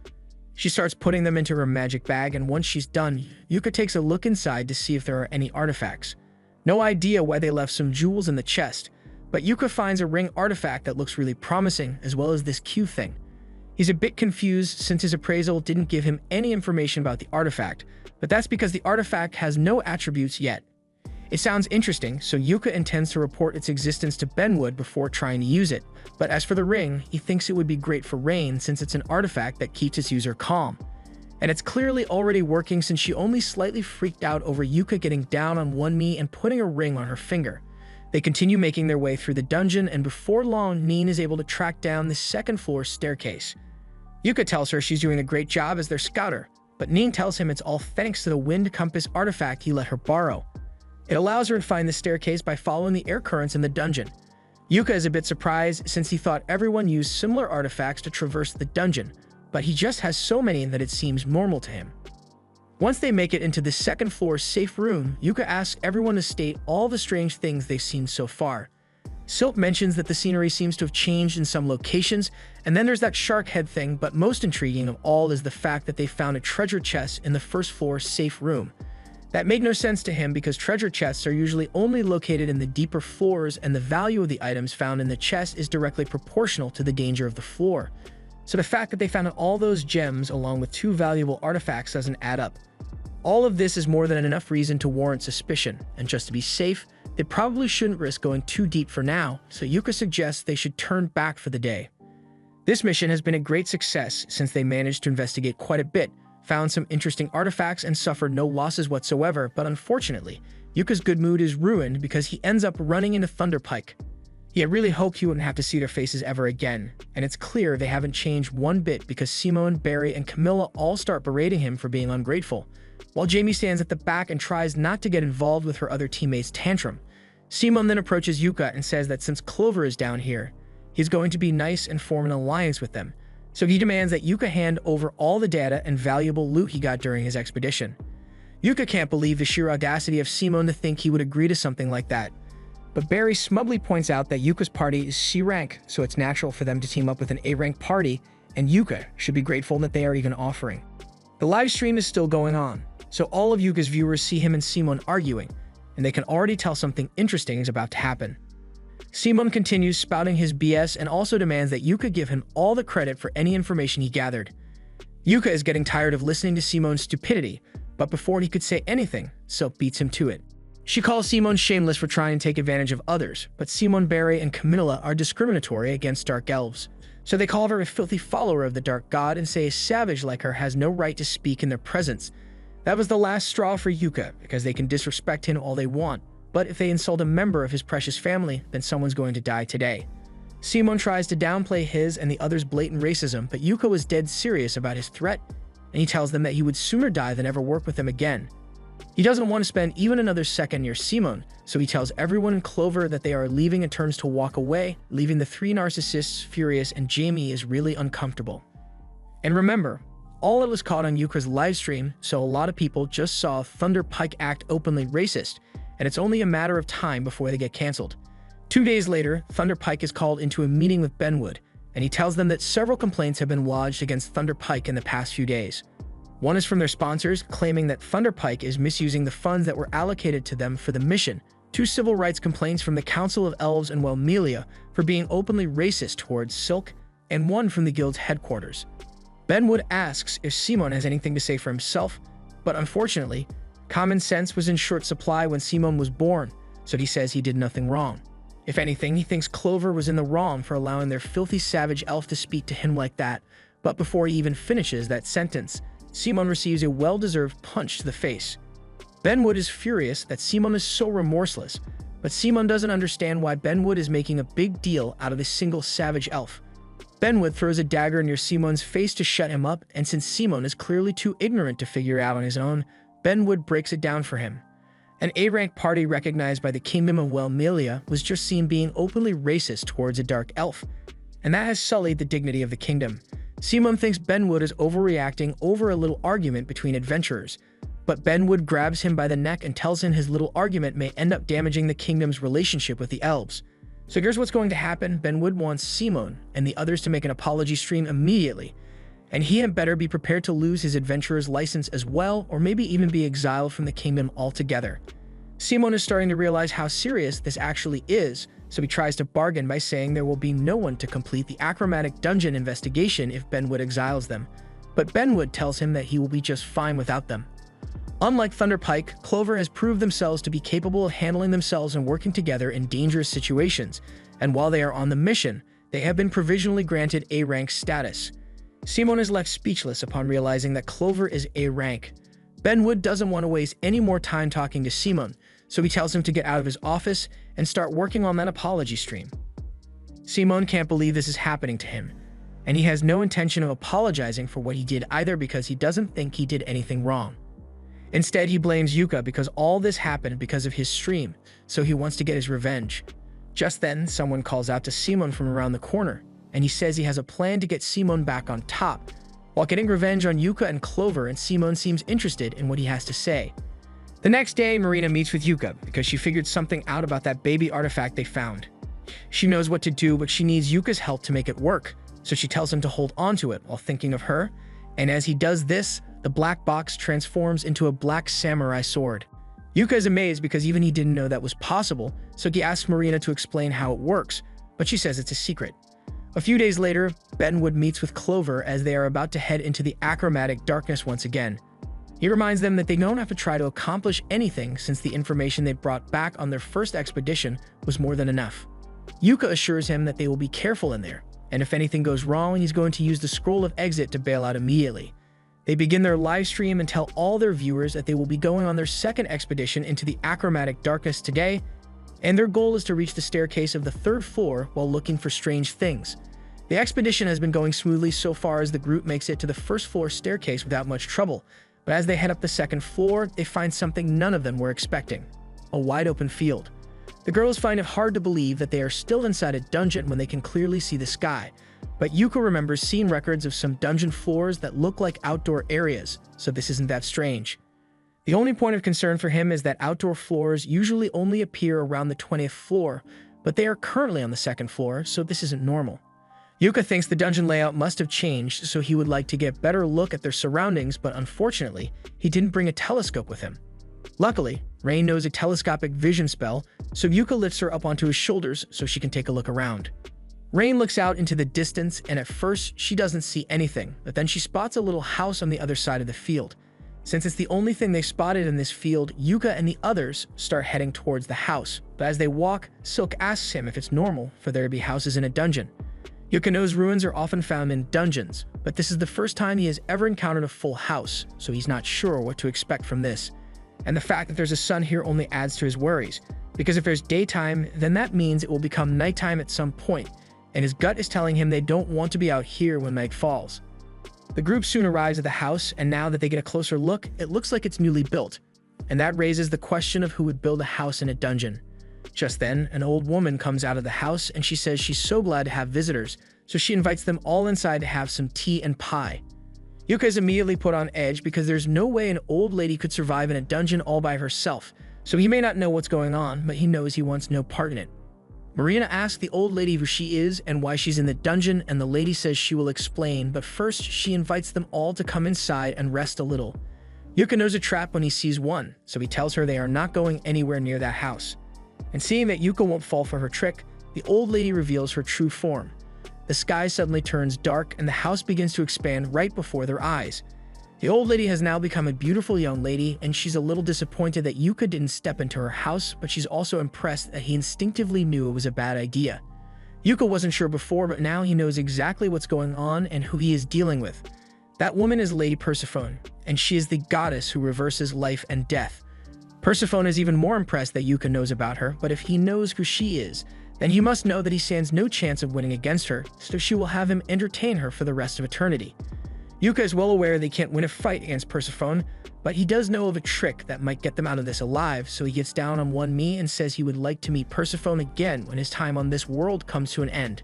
She starts putting them into her magic bag, and once she's done, Yuka takes a look inside to see if there are any artifacts. No idea why they left some jewels in the chest, but Yuka finds a ring artifact that looks really promising, as well as this Q thing. He's a bit confused since his appraisal didn't give him any information about the artifact, but that's because the artifact has no attributes yet. It sounds interesting, so Yuka intends to report its existence to Benwood before trying to use it, but as for the ring, he thinks it would be great for Rain since it's an artifact that keeps its user calm. And it's clearly already working since she only slightly freaked out over Yuka getting down on one knee and putting a ring on her finger. They continue making their way through the dungeon, and before long, Ning is able to track down the second-floor staircase. Yuka tells her she's doing a great job as their scouter, but Ning tells him it's all thanks to the wind compass artifact he let her borrow. It allows her to find the staircase by following the air currents in the dungeon. Yuka is a bit surprised since he thought everyone used similar artifacts to traverse the dungeon, but he just has so many that it seems normal to him. Once they make it into the second-floor safe room, Yuka asks everyone to state all the strange things they've seen so far. Silk mentions that the scenery seems to have changed in some locations, and then there's that shark head thing, but most intriguing of all is the fact that they found a treasure chest in the first-floor safe room. That made no sense to him because treasure chests are usually only located in the deeper floors, and the value of the items found in the chest is directly proportional to the danger of the floor. So the fact that they found all those gems along with 2 valuable artifacts doesn't add up. All of this is more than enough reason to warrant suspicion, and just to be safe, they probably shouldn't risk going too deep for now, so Yuka suggests they should turn back for the day. This mission has been a great success since they managed to investigate quite a bit, found some interesting artifacts, and suffered no losses whatsoever, but unfortunately, Yuka's good mood is ruined because he ends up running into Thunderpike. He had really hoped he wouldn't have to see their faces ever again, and it's clear they haven't changed one bit because Simone, Barry, and Camilla all start berating him for being ungrateful, while Jamie stands at the back and tries not to get involved with her other teammates' tantrum. Simone then approaches Yuka and says that since Clover is down here, he's going to be nice and form an alliance with them, so he demands that Yuka hand over all the data and valuable loot he got during his expedition. Yuka can't believe the sheer audacity of Simone to think he would agree to something like that. But Barry smugly points out that Yuka's party is C-rank, so it's natural for them to team up with an A-rank party, and Yuka should be grateful that they are even offering. The live stream is still going on, so all of Yuka's viewers see him and Simone arguing, and they can already tell something interesting is about to happen. Simone continues spouting his BS and also demands that Yuka give him all the credit for any information he gathered. Yuka is getting tired of listening to Simone's stupidity, but before he could say anything, Silk beats him to it. She calls Simone shameless for trying to take advantage of others, but Simone, Barry, and Camilla are discriminatory against dark elves, so they call her a filthy follower of the dark god and say a savage like her has no right to speak in their presence. That was the last straw for Yuka, because they can disrespect him all they want, but if they insult a member of his precious family, then someone's going to die today. Simone tries to downplay his and the others' blatant racism, but Yuka was dead serious about his threat, and he tells them that he would sooner die than ever work with them again. He doesn't want to spend even another second near Simone, so he tells everyone in Clover that they are leaving and turns to walk away, leaving the 3 narcissists furious, and Jamie is really uncomfortable. And remember, all it was caught on Yuka's livestream, so a lot of people just saw Thunderpike act openly racist, and it's only a matter of time before they get cancelled. 2 days later, Thunderpike is called into a meeting with Benwood, and he tells them that several complaints have been lodged against Thunderpike in the past few days. One is from their sponsors, claiming that Thunderpike is misusing the funds that were allocated to them for the mission, 2 civil rights complaints from the Council of Elves and Wellmelia for being openly racist towards Silk, and 1 from the guild's headquarters. Benwood asks if Simone has anything to say for himself, but unfortunately, common sense was in short supply when Simone was born, so he says he did nothing wrong. If anything, he thinks Clover was in the wrong for allowing their filthy savage elf to speak to him like that. But before he even finishes that sentence, Simon receives a well-deserved punch to the face. Benwood is furious that Simon is so remorseless, but Simon doesn't understand why Benwood is making a big deal out of a single savage elf. Benwood throws a dagger near Simon's face to shut him up, and since Simon is clearly too ignorant to figure it out on his own, Benwood breaks it down for him. An A-rank party recognized by the Kingdom of Wellmelia was just seen being openly racist towards a dark elf, and that has sullied the dignity of the kingdom. Simon thinks Benwood is overreacting over a little argument between adventurers, but Benwood grabs him by the neck and tells him his little argument may end up damaging the kingdom's relationship with the elves. So here's what's going to happen. Benwood wants Simon and the others to make an apology stream immediately, and he had better be prepared to lose his adventurer's license as well, or maybe even be exiled from the kingdom altogether. Simon is starting to realize how serious this actually is, so he tries to bargain by saying there will be no one to complete the achromatic dungeon investigation if Benwood exiles them, but Benwood tells him that he will be just fine without them. Unlike Thunderpike, Clover has proved themselves to be capable of handling themselves and working together in dangerous situations, and while they are on the mission, they have been provisionally granted A-rank status. Simon is left speechless upon realizing that Clover is A-rank. Benwood doesn't want to waste any more time talking to Simon, so he tells him to get out of his office and start working on that apology stream. Simon can't believe this is happening to him, and he has no intention of apologizing for what he did either because he doesn't think he did anything wrong. Instead, he blames Yuka because all this happened because of his stream, so he wants to get his revenge. Just then, someone calls out to Simon from around the corner, and he says he has a plan to get Simon back on top, while getting revenge on Yuka and Clover, and Simon seems interested in what he has to say. The next day, Marina meets with Yuka because she figured something out about that baby artifact they found. She knows what to do, but she needs Yuka's help to make it work, so she tells him to hold onto it while thinking of her, and as he does this, the black box transforms into a black samurai sword. Yuka is amazed because even he didn't know that was possible, so he asks Marina to explain how it works, but she says it's a secret. A few days later, Benwood meets with Clover as they are about to head into the achromatic darkness once again. He reminds them that they don't have to try to accomplish anything since the information they brought back on their first expedition was more than enough. Yuka assures him that they will be careful in there, and if anything goes wrong, he's going to use the scroll of exit to bail out immediately. They begin their live stream and tell all their viewers that they will be going on their second expedition into the achromatic darkness today, and their goal is to reach the staircase of the 3rd floor while looking for strange things. The expedition has been going smoothly so far as the group makes it to the 1st floor staircase without much trouble, but as they head up the 2nd floor, they find something none of them were expecting: a wide open field. The girls find it hard to believe that they are still inside a dungeon when they can clearly see the sky, but Yuka remembers seeing records of some dungeon floors that look like outdoor areas, so this isn't that strange. The only point of concern for him is that outdoor floors usually only appear around the 20th floor, but they are currently on the 2nd floor, so this isn't normal. Yuka thinks the dungeon layout must have changed, so he would like to get a better look at their surroundings, but unfortunately, he didn't bring a telescope with him. Luckily, Rain knows a telescopic vision spell, so Yuka lifts her up onto his shoulders so she can take a look around. Rain looks out into the distance, and at first, she doesn't see anything, but then she spots a little house on the other side of the field. Since it's the only thing they spotted in this field, Yuka and the others start heading towards the house, but as they walk, Silk asks him if it's normal for there to be houses in a dungeon. Yuka knows ruins are often found in dungeons, but this is the first time he has ever encountered a full house, so he's not sure what to expect from this. And the fact that there's a sun here only adds to his worries, because if there's daytime, then that means it will become nighttime at some point, and his gut is telling him they don't want to be out here when night falls. The group soon arrives at the house, and now that they get a closer look, it looks like it's newly built, and that raises the question of who would build a house in a dungeon. Just then, an old woman comes out of the house, and she says she's so glad to have visitors, so she invites them all inside to have some tea and pie. Yuka is immediately put on edge because there's no way an old lady could survive in a dungeon all by herself, so he may not know what's going on, but he knows he wants no part in it. Marina asks the old lady who she is and why she's in the dungeon, and the lady says she will explain, but first she invites them all to come inside and rest a little. Yuka knows a trap when he sees one, so he tells her they are not going anywhere near that house. And seeing that Yuka won't fall for her trick, the old lady reveals her true form. The sky suddenly turns dark and the house begins to expand right before their eyes. The old lady has now become a beautiful young lady, and she's a little disappointed that Yuka didn't step into her house, but she's also impressed that he instinctively knew it was a bad idea. Yuka wasn't sure before, but now he knows exactly what's going on and who he is dealing with. That woman is Lady Persephone, and she is the goddess who reverses life and death. Persephone is even more impressed that Yuka knows about her, but if he knows who she is, then he must know that he stands no chance of winning against her, so she will have him entertain her for the rest of eternity. Yuka is well aware they can't win a fight against Persephone, but he does know of a trick that might get them out of this alive, so he gets down on one knee and says he would like to meet Persephone again when his time on this world comes to an end.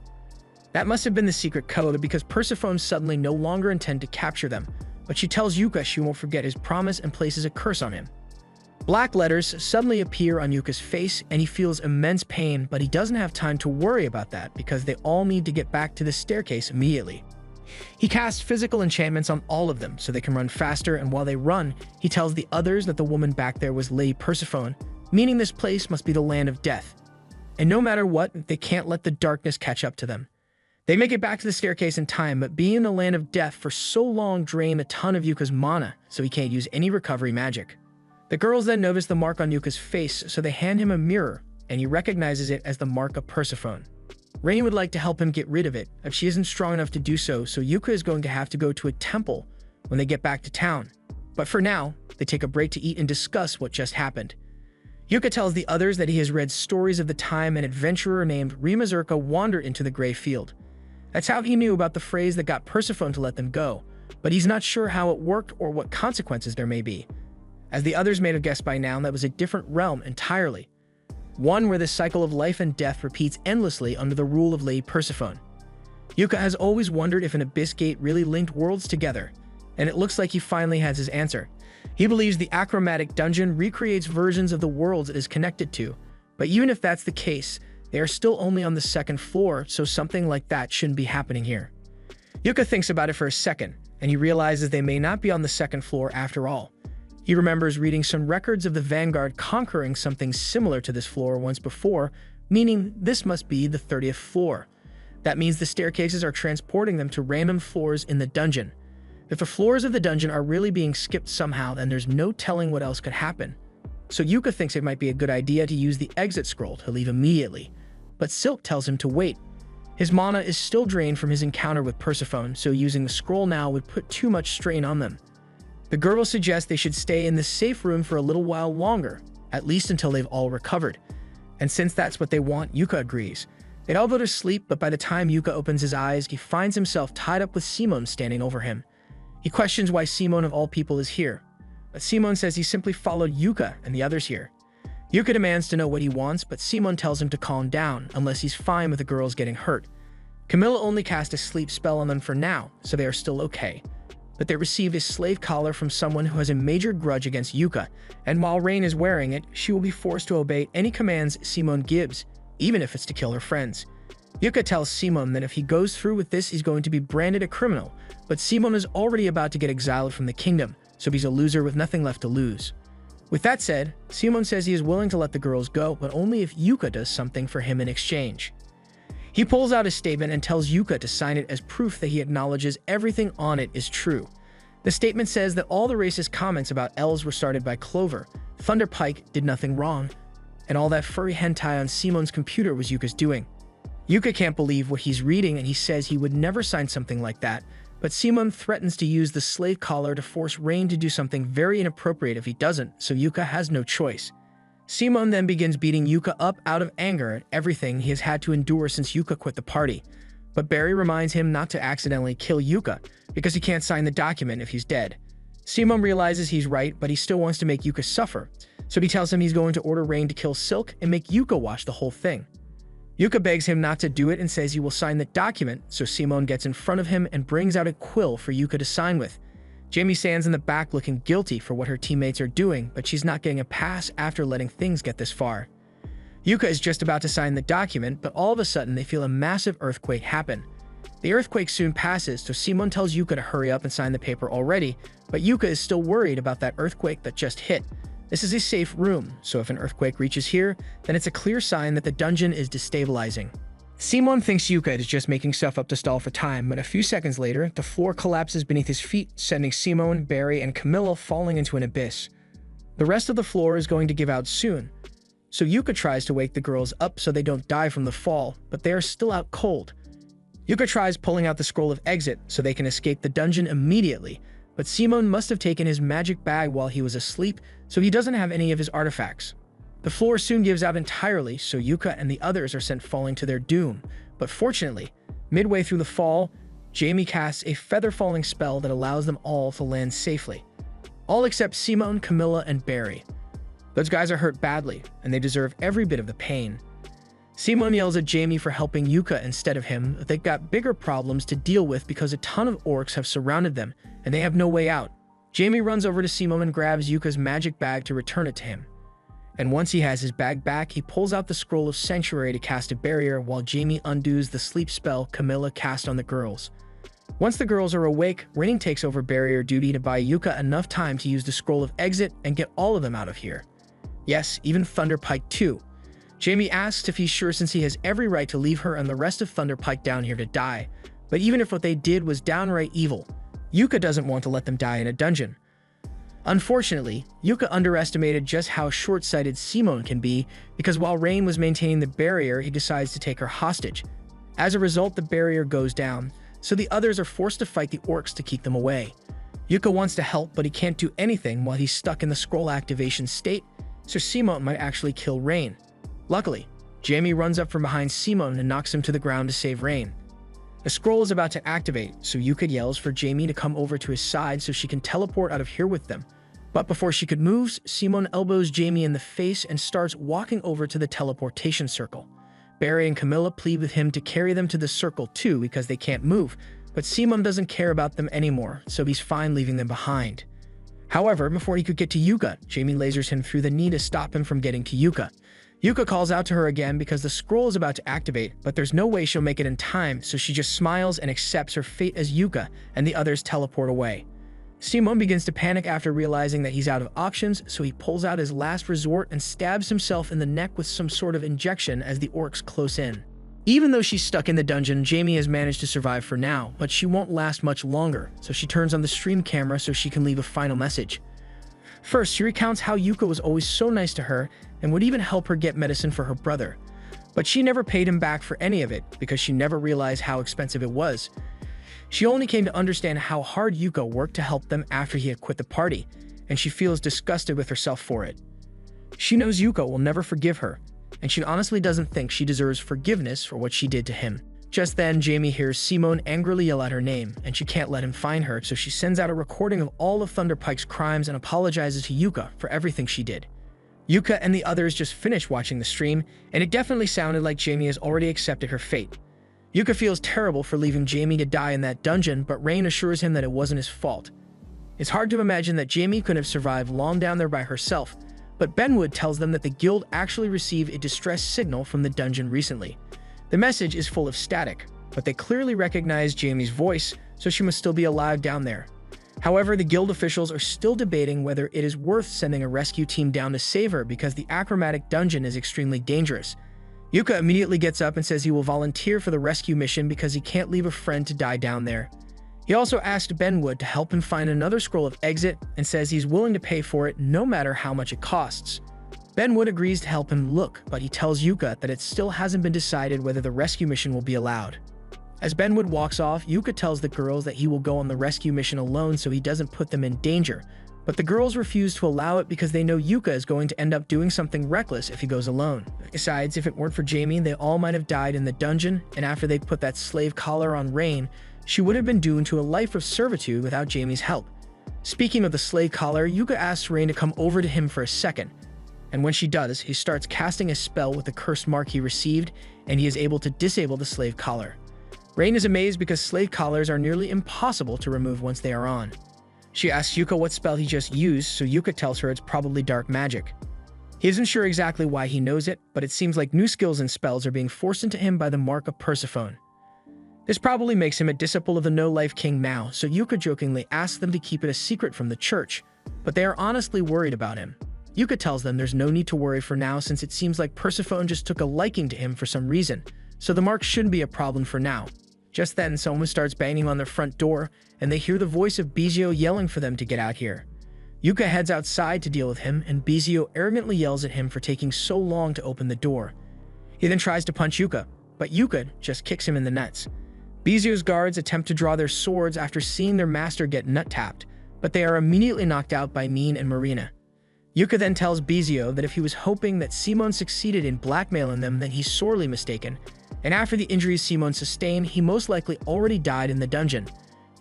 That must have been the secret code, because Persephone suddenly no longer intends to capture them, but she tells Yuka she won't forget his promise and places a curse on him. Black letters suddenly appear on Yuka's face, and he feels immense pain, but he doesn't have time to worry about that because they all need to get back to the staircase immediately. He casts physical enchantments on all of them so they can run faster, and while they run, he tells the others that the woman back there was Lady Persephone, meaning this place must be the land of death. And no matter what, they can't let the darkness catch up to them. They make it back to the staircase in time, but being in the land of death for so long drained a ton of Yuka's mana, so he can't use any recovery magic. The girls then notice the mark on Yuka's face, so they hand him a mirror, and he recognizes it as the mark of Persephone. Rain would like to help him get rid of it, but she isn't strong enough to do so, so Yuka is going to have to go to a temple when they get back to town. But for now, they take a break to eat and discuss what just happened. Yuka tells the others that he has read stories of the time an adventurer named Rimazurka wandered into the Grey Field. That's how he knew about the phrase that got Persephone to let them go, but he's not sure how it worked or what consequences there may be. As the others may have guessed by now, that was a different realm entirely. One where the cycle of life and death repeats endlessly under the rule of Lady Persephone. Yuka has always wondered if an abyss gate really linked worlds together, and it looks like he finally has his answer. He believes the achromatic dungeon recreates versions of the worlds it is connected to, but even if that's the case, they are still only on the second floor, so something like that shouldn't be happening here. Yuka thinks about it for a second, and he realizes they may not be on the second floor after all. He remembers reading some records of the Vanguard conquering something similar to this floor once before, meaning this must be the 30th floor. That means the staircases are transporting them to random floors in the dungeon. If the floors of the dungeon are really being skipped somehow, then there's no telling what else could happen. So Yuka thinks it might be a good idea to use the exit scroll to leave immediately, but Silk tells him to wait. His mana is still drained from his encounter with Persephone, so using the scroll now would put too much strain on them. The girls suggest they should stay in the safe room for a little while longer, at least until they've all recovered. And since that's what they want, Yuka agrees. They all go to sleep, but by the time Yuka opens his eyes, he finds himself tied up with Simone standing over him. He questions why Simone of all people is here, but Simone says he simply followed Yuka and the others here. Yuka demands to know what he wants, but Simone tells him to calm down unless he's fine with the girls getting hurt. Camilla only cast a sleep spell on them for now, so they are still okay. But they received a slave collar from someone who has a major grudge against Yuka, and while Rain is wearing it, she will be forced to obey any commands Simone gives, even if it's to kill her friends. Yuka tells Simone that if he goes through with this, he's going to be branded a criminal, but Simone is already about to get exiled from the kingdom, so he's a loser with nothing left to lose. With that said, Simone says he is willing to let the girls go, but only if Yuka does something for him in exchange. He pulls out a statement and tells Yuka to sign it as proof that he acknowledges everything on it is true. The statement says that all the racist comments about elves were started by Clover, Thunder Pike did nothing wrong, and all that furry hentai on Simone's computer was Yuka's doing. Yuka can't believe what he's reading, and he says he would never sign something like that, but Simone threatens to use the slave collar to force Rain to do something very inappropriate if he doesn't, so Yuka has no choice. Simone then begins beating Yuka up out of anger at everything he has had to endure since Yuka quit the party. But Barry reminds him not to accidentally kill Yuka, because he can't sign the document if he's dead. Simone realizes he's right, but he still wants to make Yuka suffer, so he tells him he's going to order Rain to kill Silk and make Yuka watch the whole thing. Yuka begs him not to do it and says he will sign the document, so Simone gets in front of him and brings out a quill for Yuka to sign with. Jamie stands in the back looking guilty for what her teammates are doing, but she's not getting a pass after letting things get this far. Yuka is just about to sign the document, but all of a sudden they feel a massive earthquake happen. The earthquake soon passes, so Simone tells Yuka to hurry up and sign the paper already, but Yuka is still worried about that earthquake that just hit. This is a safe room, so if an earthquake reaches here, then it's a clear sign that the dungeon is destabilizing. Simon thinks Yuka is just making stuff up to stall for time, but a few seconds later, the floor collapses beneath his feet, sending Simon, Barry, and Camilla falling into an abyss. The rest of the floor is going to give out soon, so Yuka tries to wake the girls up so they don't die from the fall, but they are still out cold. Yuka tries pulling out the scroll of exit so they can escape the dungeon immediately, but Simon must have taken his magic bag while he was asleep, so he doesn't have any of his artifacts. The floor soon gives out entirely, so Yuka and the others are sent falling to their doom. But fortunately, midway through the fall, Jamie casts a feather-falling spell that allows them all to land safely. All except Simon, Camilla, and Barry. Those guys are hurt badly, and they deserve every bit of the pain. Simon yells at Jamie for helping Yuka instead of him, but they've got bigger problems to deal with because a ton of orcs have surrounded them, and they have no way out. Jamie runs over to Simon and grabs Yuka's magic bag to return it to him. And once he has his bag back, he pulls out the scroll of sanctuary to cast a barrier while Jamie undoes the sleep spell Camilla cast on the girls. Once the girls are awake, Rain takes over barrier duty to buy Yuka enough time to use the scroll of exit and get all of them out of here. Yes, even Thunderpike too. Jamie asks if he's sure since he has every right to leave her and the rest of Thunderpike down here to die. But even if what they did was downright evil, Yuka doesn't want to let them die in a dungeon. Unfortunately, Yuka underestimated just how short-sighted Simon can be because while Rain was maintaining the barrier, he decides to take her hostage. As a result, the barrier goes down, so the others are forced to fight the orcs to keep them away. Yuka wants to help, but he can't do anything while he's stuck in the scroll activation state, so Simon might actually kill Rain. Luckily, Jamie runs up from behind Simon and knocks him to the ground to save Rain. The scroll is about to activate, so Yuka yells for Jamie to come over to his side so she can teleport out of here with them. But before she could move, Simon elbows Jamie in the face and starts walking over to the teleportation circle. Barry and Camilla plead with him to carry them to the circle too because they can't move, but Simon doesn't care about them anymore, so he's fine leaving them behind. However, before he could get to Yuka, Jamie lasers him through the knee to stop him from getting to Yuka. Yuka calls out to her again because the scroll is about to activate, but there's no way she'll make it in time, so she just smiles and accepts her fate as Yuka, and the others teleport away. Simon begins to panic after realizing that he's out of options, so he pulls out his last resort and stabs himself in the neck with some sort of injection as the orcs close in. Even though she's stuck in the dungeon, Jamie has managed to survive for now, but she won't last much longer, so she turns on the stream camera so she can leave a final message. First, she recounts how Yuka was always so nice to her and would even help her get medicine for her brother. But she never paid him back for any of it because she never realized how expensive it was. She only came to understand how hard Yuka worked to help them after he had quit the party, and she feels disgusted with herself for it. She knows Yuka will never forgive her, and she honestly doesn't think she deserves forgiveness for what she did to him. Just then, Jamie hears Simon angrily yell out her name, and she can't let him find her, so she sends out a recording of all of Thunderpike's crimes and apologizes to Yuka for everything she did. Yuka and the others just finished watching the stream, and it definitely sounded like Jamie has already accepted her fate. Yuka feels terrible for leaving Jamie to die in that dungeon, but Rain assures him that it wasn't his fault. It's hard to imagine that Jamie could have survived long down there by herself, but Benwood tells them that the guild actually received a distress signal from the dungeon recently. The message is full of static, but they clearly recognize Jamie's voice, so she must still be alive down there. However, the guild officials are still debating whether it is worth sending a rescue team down to save her because the achromatic dungeon is extremely dangerous. Yuka immediately gets up and says he will volunteer for the rescue mission because he can't leave a friend to die down there. He also asked Benwood to help him find another scroll of exit and says he's willing to pay for it no matter how much it costs. Benwood agrees to help him look, but he tells Yuka that it still hasn't been decided whether the rescue mission will be allowed. As Benwood walks off, Yuka tells the girls that he will go on the rescue mission alone so he doesn't put them in danger, but the girls refuse to allow it because they know Yuka is going to end up doing something reckless if he goes alone. Besides, if it weren't for Jamie, they all might have died in the dungeon, and after they put that slave collar on Rain, she would have been doomed to a life of servitude without Jamie's help. Speaking of the slave collar, Yuka asks Rain to come over to him for a second, and when she does, he starts casting a spell with the cursed mark he received, and he is able to disable the slave collar. Rain is amazed because slave collars are nearly impossible to remove once they are on. She asks Yuka what spell he just used, so Yuka tells her it's probably dark magic. He isn't sure exactly why he knows it, but it seems like new skills and spells are being forced into him by the mark of Persephone. This probably makes him a disciple of the No-Life King now, so Yuka jokingly asks them to keep it a secret from the church, but they are honestly worried about him. Yuka tells them there's no need to worry for now since it seems like Persephone just took a liking to him for some reason, so the mark shouldn't be a problem for now. Just then, someone starts banging on their front door, and they hear the voice of Bizio yelling for them to get out here. Yuka heads outside to deal with him, and Bizio arrogantly yells at him for taking so long to open the door. He then tries to punch Yuka, but Yuka just kicks him in the nuts. Bizio's guards attempt to draw their swords after seeing their master get nut-tapped, but they are immediately knocked out by Min and Marina. Yuka then tells Bizio that if he was hoping that Simone succeeded in blackmailing them, then he's sorely mistaken, and after the injuries Simone sustained, he most likely already died in the dungeon.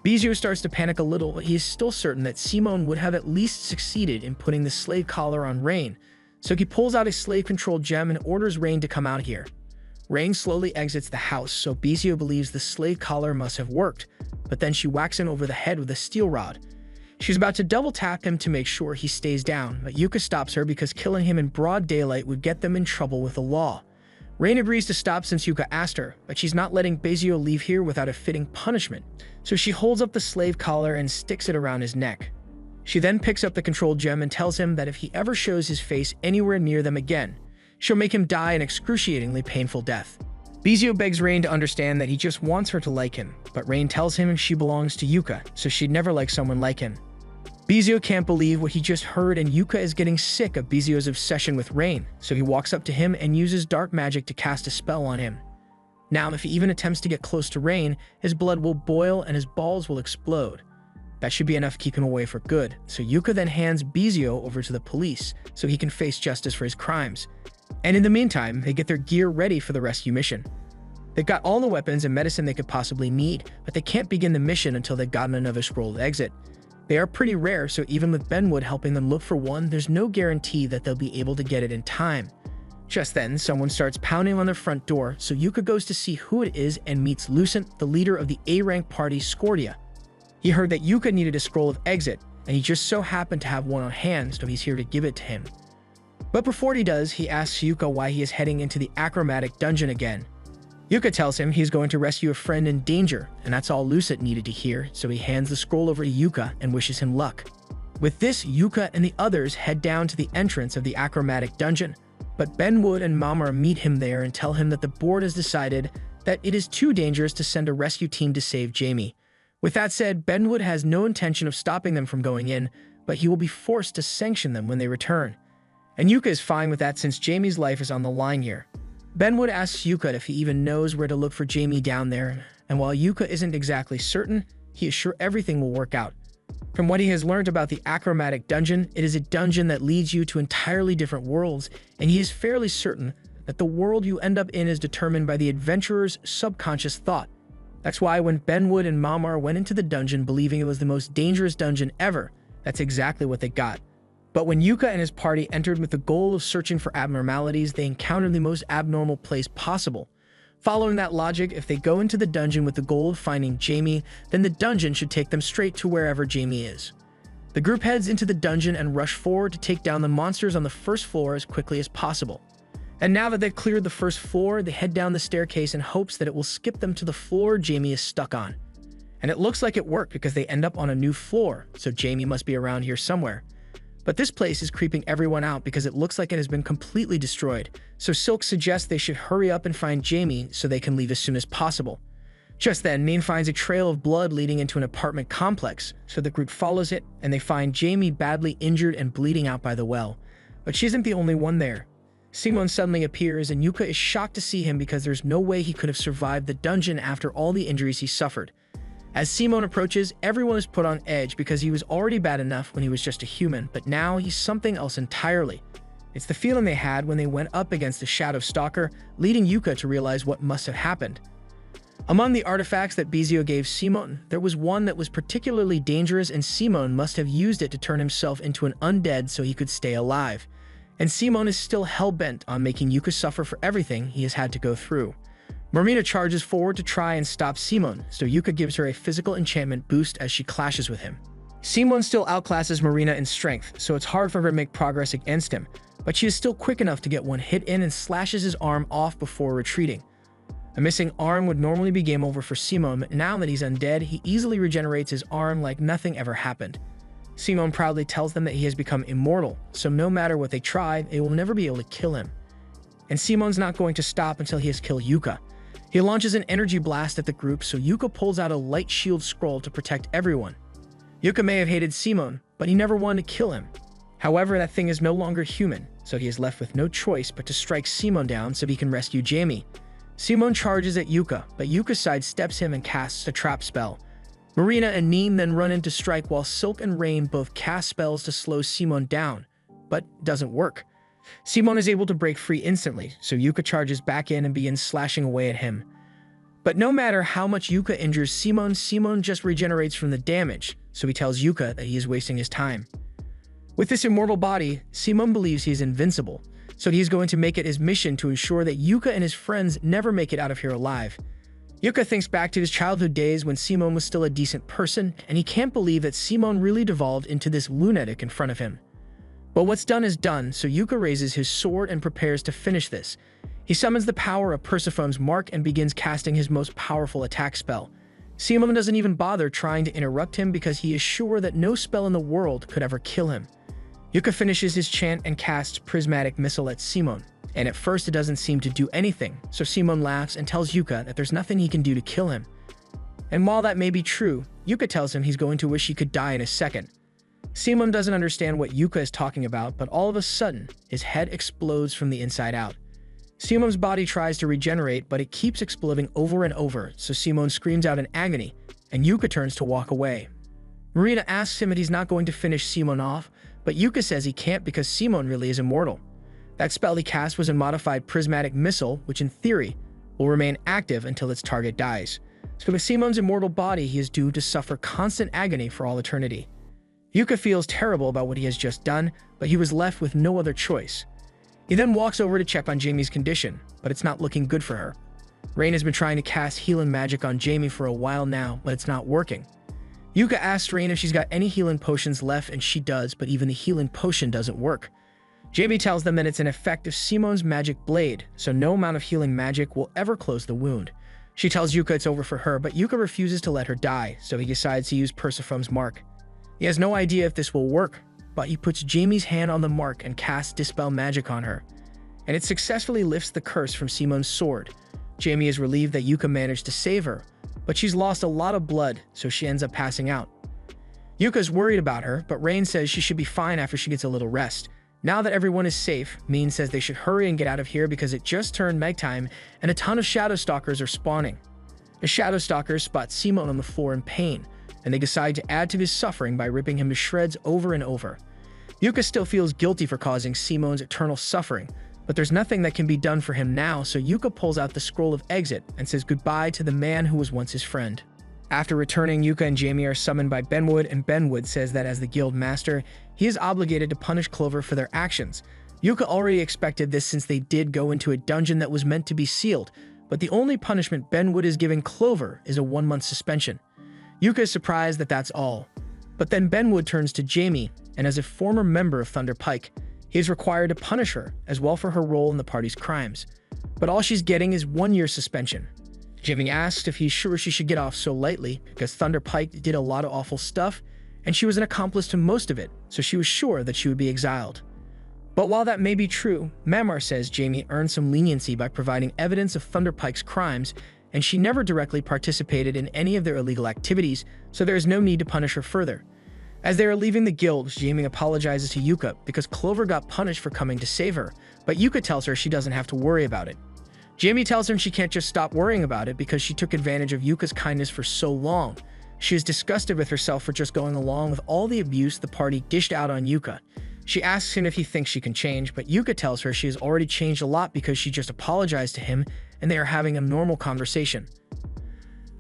Bizio starts to panic a little, but he is still certain that Simone would have at least succeeded in putting the slave collar on Rain, so he pulls out a slave-controlled gem and orders Rain to come out here. Rain slowly exits the house, so Bizio believes the slave collar must have worked, but then she whacks him over the head with a steel rod. She's about to double-tap him to make sure he stays down, but Yuka stops her because killing him in broad daylight would get them in trouble with the law. Rain agrees to stop since Yuka asked her, but she's not letting Bizio leave here without a fitting punishment, so she holds up the slave collar and sticks it around his neck. She then picks up the controlled gem and tells him that if he ever shows his face anywhere near them again, she'll make him die an excruciatingly painful death. Bizio begs Rain to understand that he just wants her to like him, but Rain tells him she belongs to Yuka, so she'd never like someone like him. Bizio can't believe what he just heard, and Yuka is getting sick of Bizio's obsession with Rain, so he walks up to him and uses dark magic to cast a spell on him. Now, if he even attempts to get close to Rain, his blood will boil and his balls will explode. That should be enough to keep him away for good, so Yuka then hands Bizio over to the police so he can face justice for his crimes. And in the meantime, they get their gear ready for the rescue mission. They've got all the weapons and medicine they could possibly need, but they can't begin the mission until they've gotten another scroll of exit. They are pretty rare, so even with Benwood helping them look for one, there's no guarantee that they'll be able to get it in time. Just then, someone starts pounding on their front door, so Yuka goes to see who it is and meets Lucent, the leader of the A-rank party, Scordia. He heard that Yuka needed a scroll of exit, and he just so happened to have one on hand, so he's here to give it to him. But before he does, he asks Yuka why he is heading into the achromatic dungeon again. Yuka tells him he's going to rescue a friend in danger, and that's all Lucent needed to hear, so he hands the scroll over to Yuka and wishes him luck. With this, Yuka and the others head down to the entrance of the achromatic dungeon, but Benwood and Mamara meet him there and tell him that the board has decided that it is too dangerous to send a rescue team to save Jamie. With that said, Benwood has no intention of stopping them from going in, but he will be forced to sanction them when they return. And Yuka is fine with that since Jamie's life is on the line here. Benwood asks Yuka if he even knows where to look for Jamie down there, and while Yuka isn't exactly certain, he is sure everything will work out. From what he has learned about the achromatic dungeon, it is a dungeon that leads you to entirely different worlds, and he is fairly certain that the world you end up in is determined by the adventurer's subconscious thought. That's why when Benwood and Mamar went into the dungeon believing it was the most dangerous dungeon ever, that's exactly what they got. But when Yuka and his party entered with the goal of searching for abnormalities, they encountered the most abnormal place possible. Following that logic, if they go into the dungeon with the goal of finding Jamie, then the dungeon should take them straight to wherever Jamie is. The group heads into the dungeon and rush forward to take down the monsters on the first floor as quickly as possible. And now that they've cleared the first floor, they head down the staircase in hopes that it will skip them to the floor Jamie is stuck on. And it looks like it worked because they end up on a new floor, so Jamie must be around here somewhere. But this place is creeping everyone out because it looks like it has been completely destroyed, so Silk suggests they should hurry up and find Jamie so they can leave as soon as possible. Just then, Min finds a trail of blood leading into an apartment complex, so the group follows it, and they find Jamie badly injured and bleeding out by the well. But she isn't the only one there. Simon suddenly appears, and Yuka is shocked to see him because there's no way he could have survived the dungeon after all the injuries he suffered. As Simon approaches, everyone is put on edge because he was already bad enough when he was just a human, but now he's something else entirely. It's the feeling they had when they went up against the Shadow Stalker, leading Yuka to realize what must have happened. Among the artifacts that Bizio gave Simon, there was one that was particularly dangerous, and Simon must have used it to turn himself into an undead so he could stay alive. And Simon is still hell-bent on making Yuka suffer for everything he has had to go through. Marina charges forward to try and stop Simon, so Yuka gives her a physical enchantment boost as she clashes with him. Simon still outclasses Marina in strength, so it's hard for her to make progress against him, but she is still quick enough to get one hit in and slashes his arm off before retreating. A missing arm would normally be game over for Simon, but now that he's undead, he easily regenerates his arm like nothing ever happened. Simon proudly tells them that he has become immortal, so no matter what they try, they will never be able to kill him. And Simon's not going to stop until he has killed Yuka. He launches an energy blast at the group, so Yuka pulls out a light shield scroll to protect everyone. Yuka may have hated Simon, but he never wanted to kill him. However, that thing is no longer human, so he is left with no choice but to strike Simon down so he can rescue Jamie. Simon charges at Yuka, but Yuka sidesteps him and casts a trap spell. Marina and Neem then run in to strike while Silk and Rain both cast spells to slow Simon down, but doesn't work. Simon is able to break free instantly, so Yuka charges back in and begins slashing away at him. But no matter how much Yuka injures Simon, Simon just regenerates from the damage, so he tells Yuka that he is wasting his time. With this immortal body, Simon believes he is invincible, so he is going to make it his mission to ensure that Yuka and his friends never make it out of here alive. Yuka thinks back to his childhood days when Simon was still a decent person, and he can't believe that Simon really devolved into this lunatic in front of him. But what's done is done, so Yuka raises his sword and prepares to finish this. He summons the power of Persephone's Mark and begins casting his most powerful attack spell. Simon doesn't even bother trying to interrupt him because he is sure that no spell in the world could ever kill him. Yuka finishes his chant and casts Prismatic Missile at Simon, and at first it doesn't seem to do anything, so Simon laughs and tells Yuka that there's nothing he can do to kill him. And while that may be true, Yuka tells him he's going to wish he could die in a second. Simon doesn't understand what Yuka is talking about, but all of a sudden, his head explodes from the inside out. Simon's body tries to regenerate, but it keeps exploding over and over, so Simon screams out in agony, and Yuka turns to walk away. Marina asks him if he's not going to finish Simon off, but Yuka says he can't because Simon really is immortal. That spell he cast was a modified Prismatic Missile, which in theory will remain active until its target dies. So with Simon's immortal body, he is doomed to suffer constant agony for all eternity. Yuka feels terrible about what he has just done, but he was left with no other choice. He then walks over to check on Jamie's condition, but it's not looking good for her. Rain has been trying to cast healing magic on Jamie for a while now, but it's not working. Yuka asks Rain if she's got any healing potions left, and she does, but even the healing potion doesn't work. Jamie tells them that it's an effect of Simon's magic blade, so no amount of healing magic will ever close the wound. She tells Yuka it's over for her, but Yuka refuses to let her die, so he decides to use Persephone's Mark. He has no idea if this will work, but he puts Jamie's hand on the mark and casts Dispel Magic on her, and it successfully lifts the curse from Simon's sword. Jamie is relieved that Yuka managed to save her, but she's lost a lot of blood, so she ends up passing out. Yuka's worried about her, but Rain says she should be fine after she gets a little rest. Now that everyone is safe, Mean says they should hurry and get out of here because it just turned nighttime and a ton of Shadow Stalkers are spawning. The Shadow Stalkers spot Simon on the floor in pain, and they decide to add to his suffering by ripping him to shreds over and over. Yuka still feels guilty for causing Simon's eternal suffering, but there's nothing that can be done for him now, so Yuka pulls out the Scroll of Exit and says goodbye to the man who was once his friend. After returning, Yuka and Jamie are summoned by Benwood, and Benwood says that as the guild master, he is obligated to punish Clover for their actions. Yuka already expected this since they did go into a dungeon that was meant to be sealed, but the only punishment Benwood is giving Clover is a 1-month suspension. Yuka is surprised that that's all. But then Benwood turns to Jamie, and as a former member of Thunder Pike, he is required to punish her as well for her role in the party's crimes. But all she's getting is 1-year suspension. Jamie asks if he's sure she should get off so lightly because Thunder Pike did a lot of awful stuff, and she was an accomplice to most of it, so she was sure that she would be exiled. But while that may be true, Mamar says Jamie earned some leniency by providing evidence of Thunder Pike's crimes, and she never directly participated in any of their illegal activities, so there is no need to punish her further. As they are leaving the guild, Jamie apologizes to Yuka because Clover got punished for coming to save her, but Yuka tells her she doesn't have to worry about it. Jamie tells him she can't just stop worrying about it because she took advantage of Yuka's kindness for so long. She is disgusted with herself for just going along with all the abuse the party dished out on Yuka. She asks him if he thinks she can change, but Yuka tells her she has already changed a lot because she just apologized to him and they are having a normal conversation.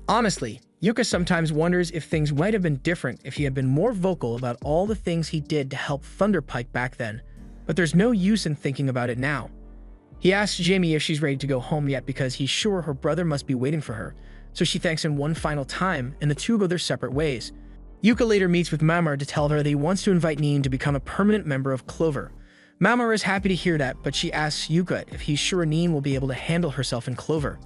Honestly, Yuka sometimes wonders if things might have been different if he had been more vocal about all the things he did to help Thunder Pike back then, but there's no use in thinking about it now. He asks Jamie if she's ready to go home yet because he's sure her brother must be waiting for her, so she thanks him one final time and the two go their separate ways. Yuka later meets with Mamar to tell her that he wants to invite Neen to become a permanent member of Clover. Mamar is happy to hear that, but she asks Yuka if he's sure Neen will be able to handle herself in Clover.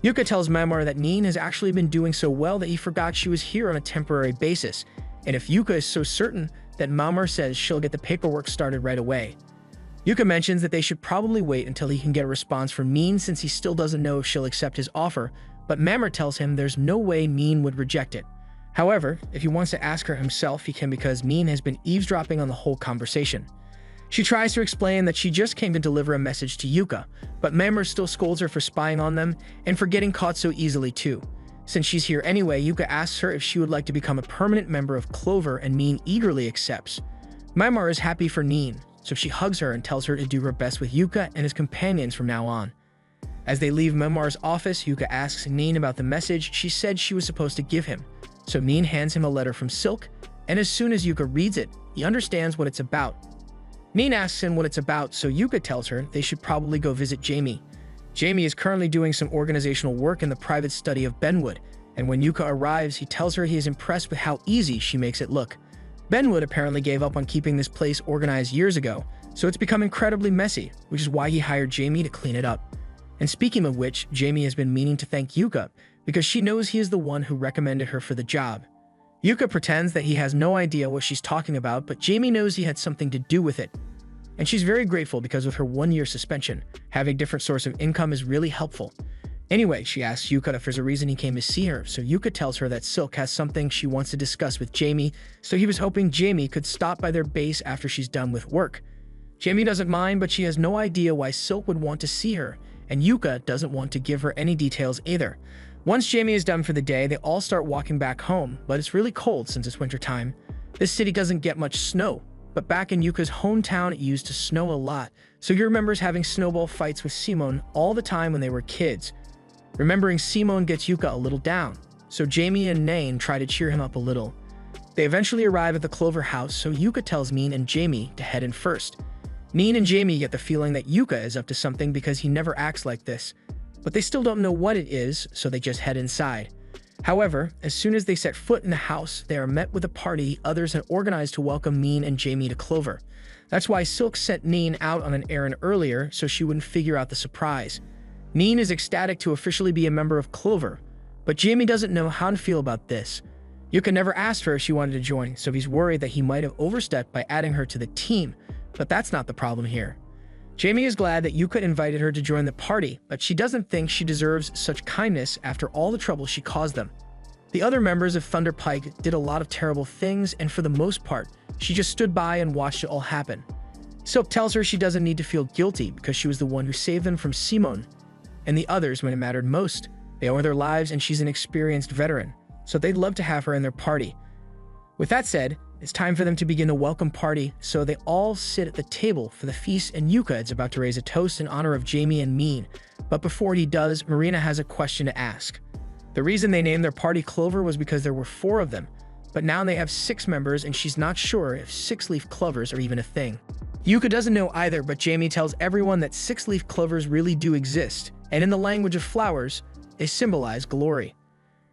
Yuka tells Mamar that Neen has actually been doing so well that he forgot she was here on a temporary basis, and if Yuka is so certain, that Mamar says she'll get the paperwork started right away. Yuka mentions that they should probably wait until he can get a response from Min since he still doesn't know if she'll accept his offer, but Mammer tells him there's no way Min would reject it. However, if he wants to ask her himself, he can because Min has been eavesdropping on the whole conversation. She tries to explain that she just came to deliver a message to Yuka, but Mammer still scolds her for spying on them and for getting caught so easily too. Since she's here anyway, Yuka asks her if she would like to become a permanent member of Clover and Min eagerly accepts. Mammer is happy for Nin, so she hugs her and tells her to do her best with Yuka and his companions from now on. As they leave Memar's office, Yuka asks Nin about the message she said she was supposed to give him. So Nin hands him a letter from Silk, and as soon as Yuka reads it, he understands what it's about. Nin asks him what it's about, so Yuka tells her they should probably go visit Jamie. Jamie is currently doing some organizational work in the private study of Benwood, and when Yuka arrives, he tells her he is impressed with how easy she makes it look. Benwood apparently gave up on keeping this place organized years ago, so it's become incredibly messy, which is why he hired Jamie to clean it up. And speaking of which, Jamie has been meaning to thank Yuka because she knows he is the one who recommended her for the job. Yuka pretends that he has no idea what she's talking about, but Jamie knows he had something to do with it. And she's very grateful because with her 1-year suspension, having different source of income is really helpful. Anyway, she asks Yuka if there's a reason he came to see her, so Yuka tells her that Silk has something she wants to discuss with Jamie, so he was hoping Jamie could stop by their base after she's done with work. Jamie doesn't mind, but she has no idea why Silk would want to see her, and Yuka doesn't want to give her any details either. Once Jamie is done for the day, they all start walking back home, but it's really cold since it's winter time. This city doesn't get much snow, but back in Yuka's hometown it used to snow a lot, so he remembers having snowball fights with Simone all the time when they were kids. Remembering Simone gets Yuka a little down, so Jamie and Nain try to cheer him up a little. They eventually arrive at the Clover house, so Yuka tells Min and Jamie to head in first. Min and Jamie get the feeling that Yuka is up to something because he never acts like this, but they still don't know what it is, so they just head inside. However, as soon as they set foot in the house, they are met with a party others had organized to welcome Min and Jamie to Clover. That's why Silk sent Nain out on an errand earlier so she wouldn't figure out the surprise. Nain is ecstatic to officially be a member of Clover, but Jamie doesn't know how to feel about this. Yuka never asked her if she wanted to join, so he's worried that he might have overstepped by adding her to the team, but that's not the problem here. Jamie is glad that Yuka invited her to join the party, but she doesn't think she deserves such kindness after all the trouble she caused them. The other members of Thunder Pike did a lot of terrible things, and for the most part, she just stood by and watched it all happen. Silk tells her she doesn't need to feel guilty because she was the one who saved them from Simone and the others when it mattered most. They owe her their lives and she's an experienced veteran, so they'd love to have her in their party. With that said, it's time for them to begin a welcome party, so they all sit at the table for the feast and Yuka is about to raise a toast in honor of Jamie and Min. But before he does, Marina has a question to ask. The reason they named their party Clover was because there were 4 of them, but now they have 6 members and she's not sure if 6-leaf clovers are even a thing. Yuka doesn't know either, but Jamie tells everyone that 6-leaf clovers really do exist, and in the language of flowers, they symbolize glory.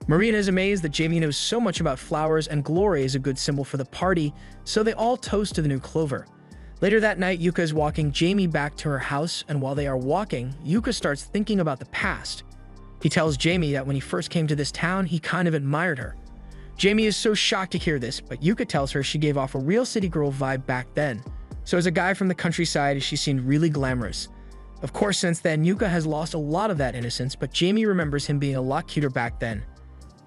Marina is amazed that Jamie knows so much about flowers and glory is a good symbol for the party, so they all toast to the new Clover. Later that night, Yuka is walking Jamie back to her house, and while they are walking, Yuka starts thinking about the past. He tells Jamie that when he first came to this town, he kind of admired her. Jamie is so shocked to hear this, but Yuka tells her she gave off a real city girl vibe back then. So as a guy from the countryside, she seemed really glamorous. Of course, since then, Yuka has lost a lot of that innocence, but Jamie remembers him being a lot cuter back then.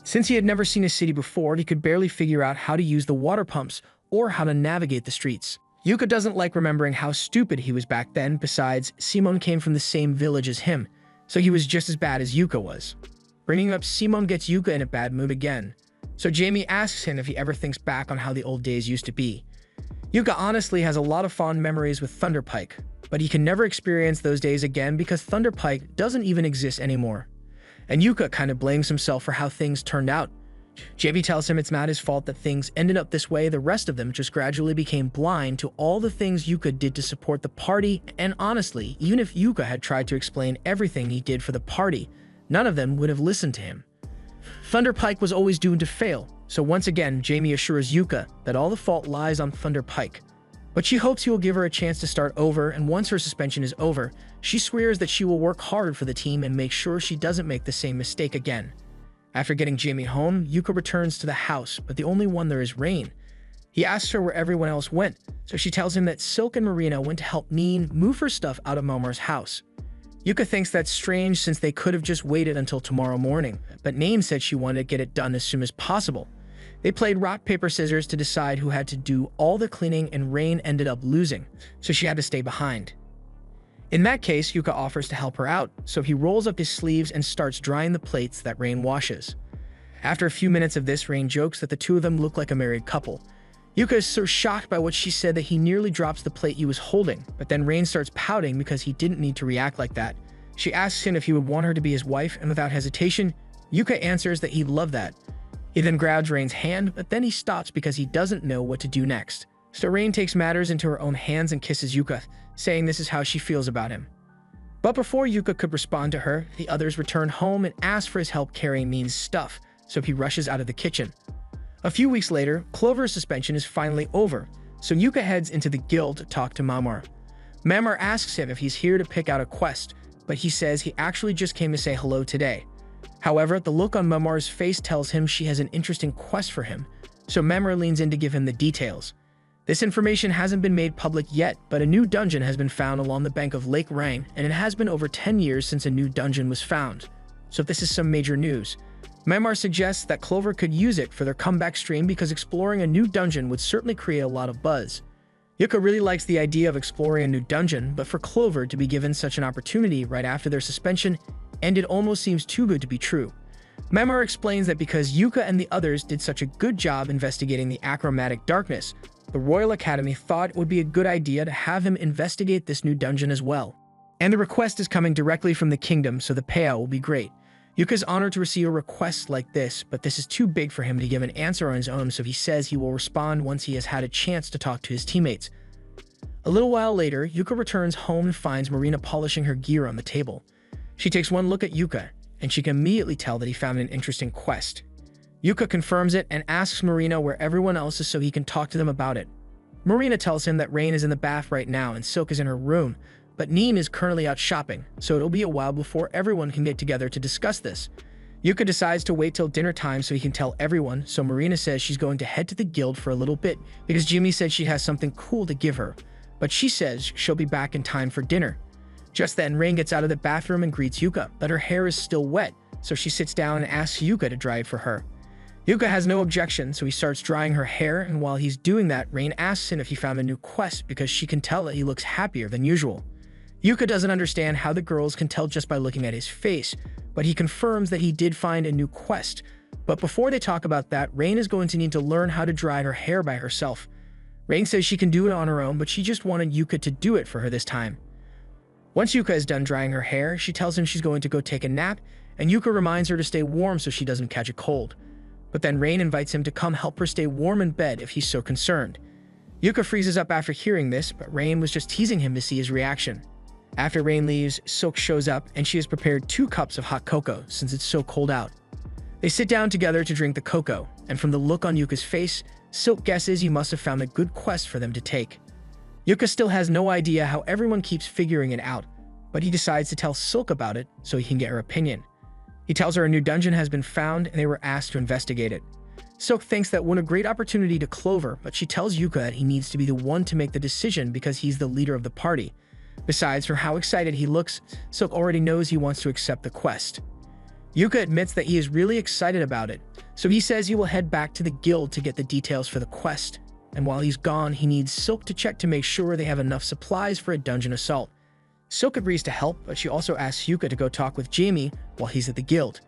Since he had never seen a city before, he could barely figure out how to use the water pumps or how to navigate the streets. Yuka doesn't like remembering how stupid he was back then. Besides, Simone came from the same village as him, so he was just as bad as Yuka was. Bringing up Simone gets Yuka in a bad mood again, so Jamie asks him if he ever thinks back on how the old days used to be. Yuka honestly has a lot of fond memories with Thunder Pike, but he can never experience those days again because Thunder Pike doesn't even exist anymore. And Yuka kind of blames himself for how things turned out. Jamie tells him it's not his fault that things ended up this way. The rest of them just gradually became blind to all the things Yuka did to support the party, and honestly, even if Yuka had tried to explain everything he did for the party, none of them would have listened to him. Thunder Pike was always doomed to fail, so once again, Jamie assures Yuka that all the fault lies on Thunder Pike. But she hopes he will give her a chance to start over, and once her suspension is over, she swears that she will work hard for the team and make sure she doesn't make the same mistake again. After getting Jamie home, Yuka returns to the house, but the only one there is Rain. He asks her where everyone else went, so she tells him that Silk and Marina went to help Neen move her stuff out of Mamar's house. Yuka thinks that's strange since they could have just waited until tomorrow morning, but Neen said she wanted to get it done as soon as possible. They played rock, paper, scissors to decide who had to do all the cleaning, and Rain ended up losing, so she had to stay behind. In that case, Yuka offers to help her out, so he rolls up his sleeves and starts drying the plates that Rain washes. After a few minutes of this, Rain jokes that the two of them look like a married couple. Yuka is so shocked by what she said that he nearly drops the plate he was holding, but then Rain starts pouting because he didn't need to react like that. She asks him if he would want her to be his wife, and without hesitation, Yuka answers that he'd love that. He then grabs Rain's hand, but then he stops because he doesn't know what to do next. So Rain takes matters into her own hands and kisses Yuka, saying this is how she feels about him. But before Yuka could respond to her, the others return home and ask for his help carrying Neen's stuff, so he rushes out of the kitchen. A few weeks later, Clover's suspension is finally over, so Yuka heads into the guild to talk to Mamar. Mamar asks him if he's here to pick out a quest, but he says he actually just came to say hello today. However, the look on Mamar's face tells him she has an interesting quest for him, so Mamar leans in to give him the details. This information hasn't been made public yet, but a new dungeon has been found along the bank of Lake Rang, and it has been over 10 years since a new dungeon was found. So this is some major news. Mamar suggests that Clover could use it for their comeback stream because exploring a new dungeon would certainly create a lot of buzz. Yuka really likes the idea of exploring a new dungeon, but for Clover to be given such an opportunity right after their suspension, and it almost seems too good to be true. Mamar explains that because Yuka and the others did such a good job investigating the achromatic darkness, the Royal Academy thought it would be a good idea to have him investigate this new dungeon as well. And the request is coming directly from the kingdom, so the payout will be great. Yuka's honored to receive a request like this, but this is too big for him to give an answer on his own, so he says he will respond once he has had a chance to talk to his teammates. A little while later, Yuka returns home and finds Marina polishing her gear on the table. She takes one look at Yuka, and she can immediately tell that he found an interesting quest. Yuka confirms it and asks Marina where everyone else is so he can talk to them about it. Marina tells him that Rain is in the bath right now and Silk is in her room, but Neen is currently out shopping, so it'll be a while before everyone can get together to discuss this. Yuka decides to wait till dinner time so he can tell everyone, so Marina says she's going to head to the guild for a little bit because Jimmy said she has something cool to give her, but she says she'll be back in time for dinner. Just then, Rain gets out of the bathroom and greets Yuka, but her hair is still wet, so she sits down and asks Yuka to dry it for her. Yuka has no objection, so he starts drying her hair, and while he's doing that, Rain asks him if he found a new quest because she can tell that he looks happier than usual. Yuka doesn't understand how the girls can tell just by looking at his face, but he confirms that he did find a new quest. But before they talk about that, Rain is going to need to learn how to dry her hair by herself. Rain says she can do it on her own, but she just wanted Yuka to do it for her this time. Once Yuka is done drying her hair, she tells him she's going to go take a nap, and Yuka reminds her to stay warm so she doesn't catch a cold. But then Rain invites him to come help her stay warm in bed if he's so concerned. Yuka freezes up after hearing this, but Rain was just teasing him to see his reaction. After Rain leaves, Silk shows up, and she has prepared 2 cups of hot cocoa since it's so cold out. They sit down together to drink the cocoa, and from the look on Yuka's face, Silk guesses he must have found a good quest for them to take. Yuka still has no idea how everyone keeps figuring it out, but he decides to tell Silk about it so he can get her opinion. He tells her a new dungeon has been found and they were asked to investigate it. Silk thinks that what a great opportunity to Clover, but she tells Yuka that he needs to be the one to make the decision because he's the leader of the party. Besides, from how excited he looks, Silk already knows he wants to accept the quest. Yuka admits that he is really excited about it, so he says he will head back to the guild to get the details for the quest. And while he's gone, he needs Silk to check to make sure they have enough supplies for a dungeon assault. Silk agrees to help, but she also asks Yuka to go talk with Jamie while he's at the guild.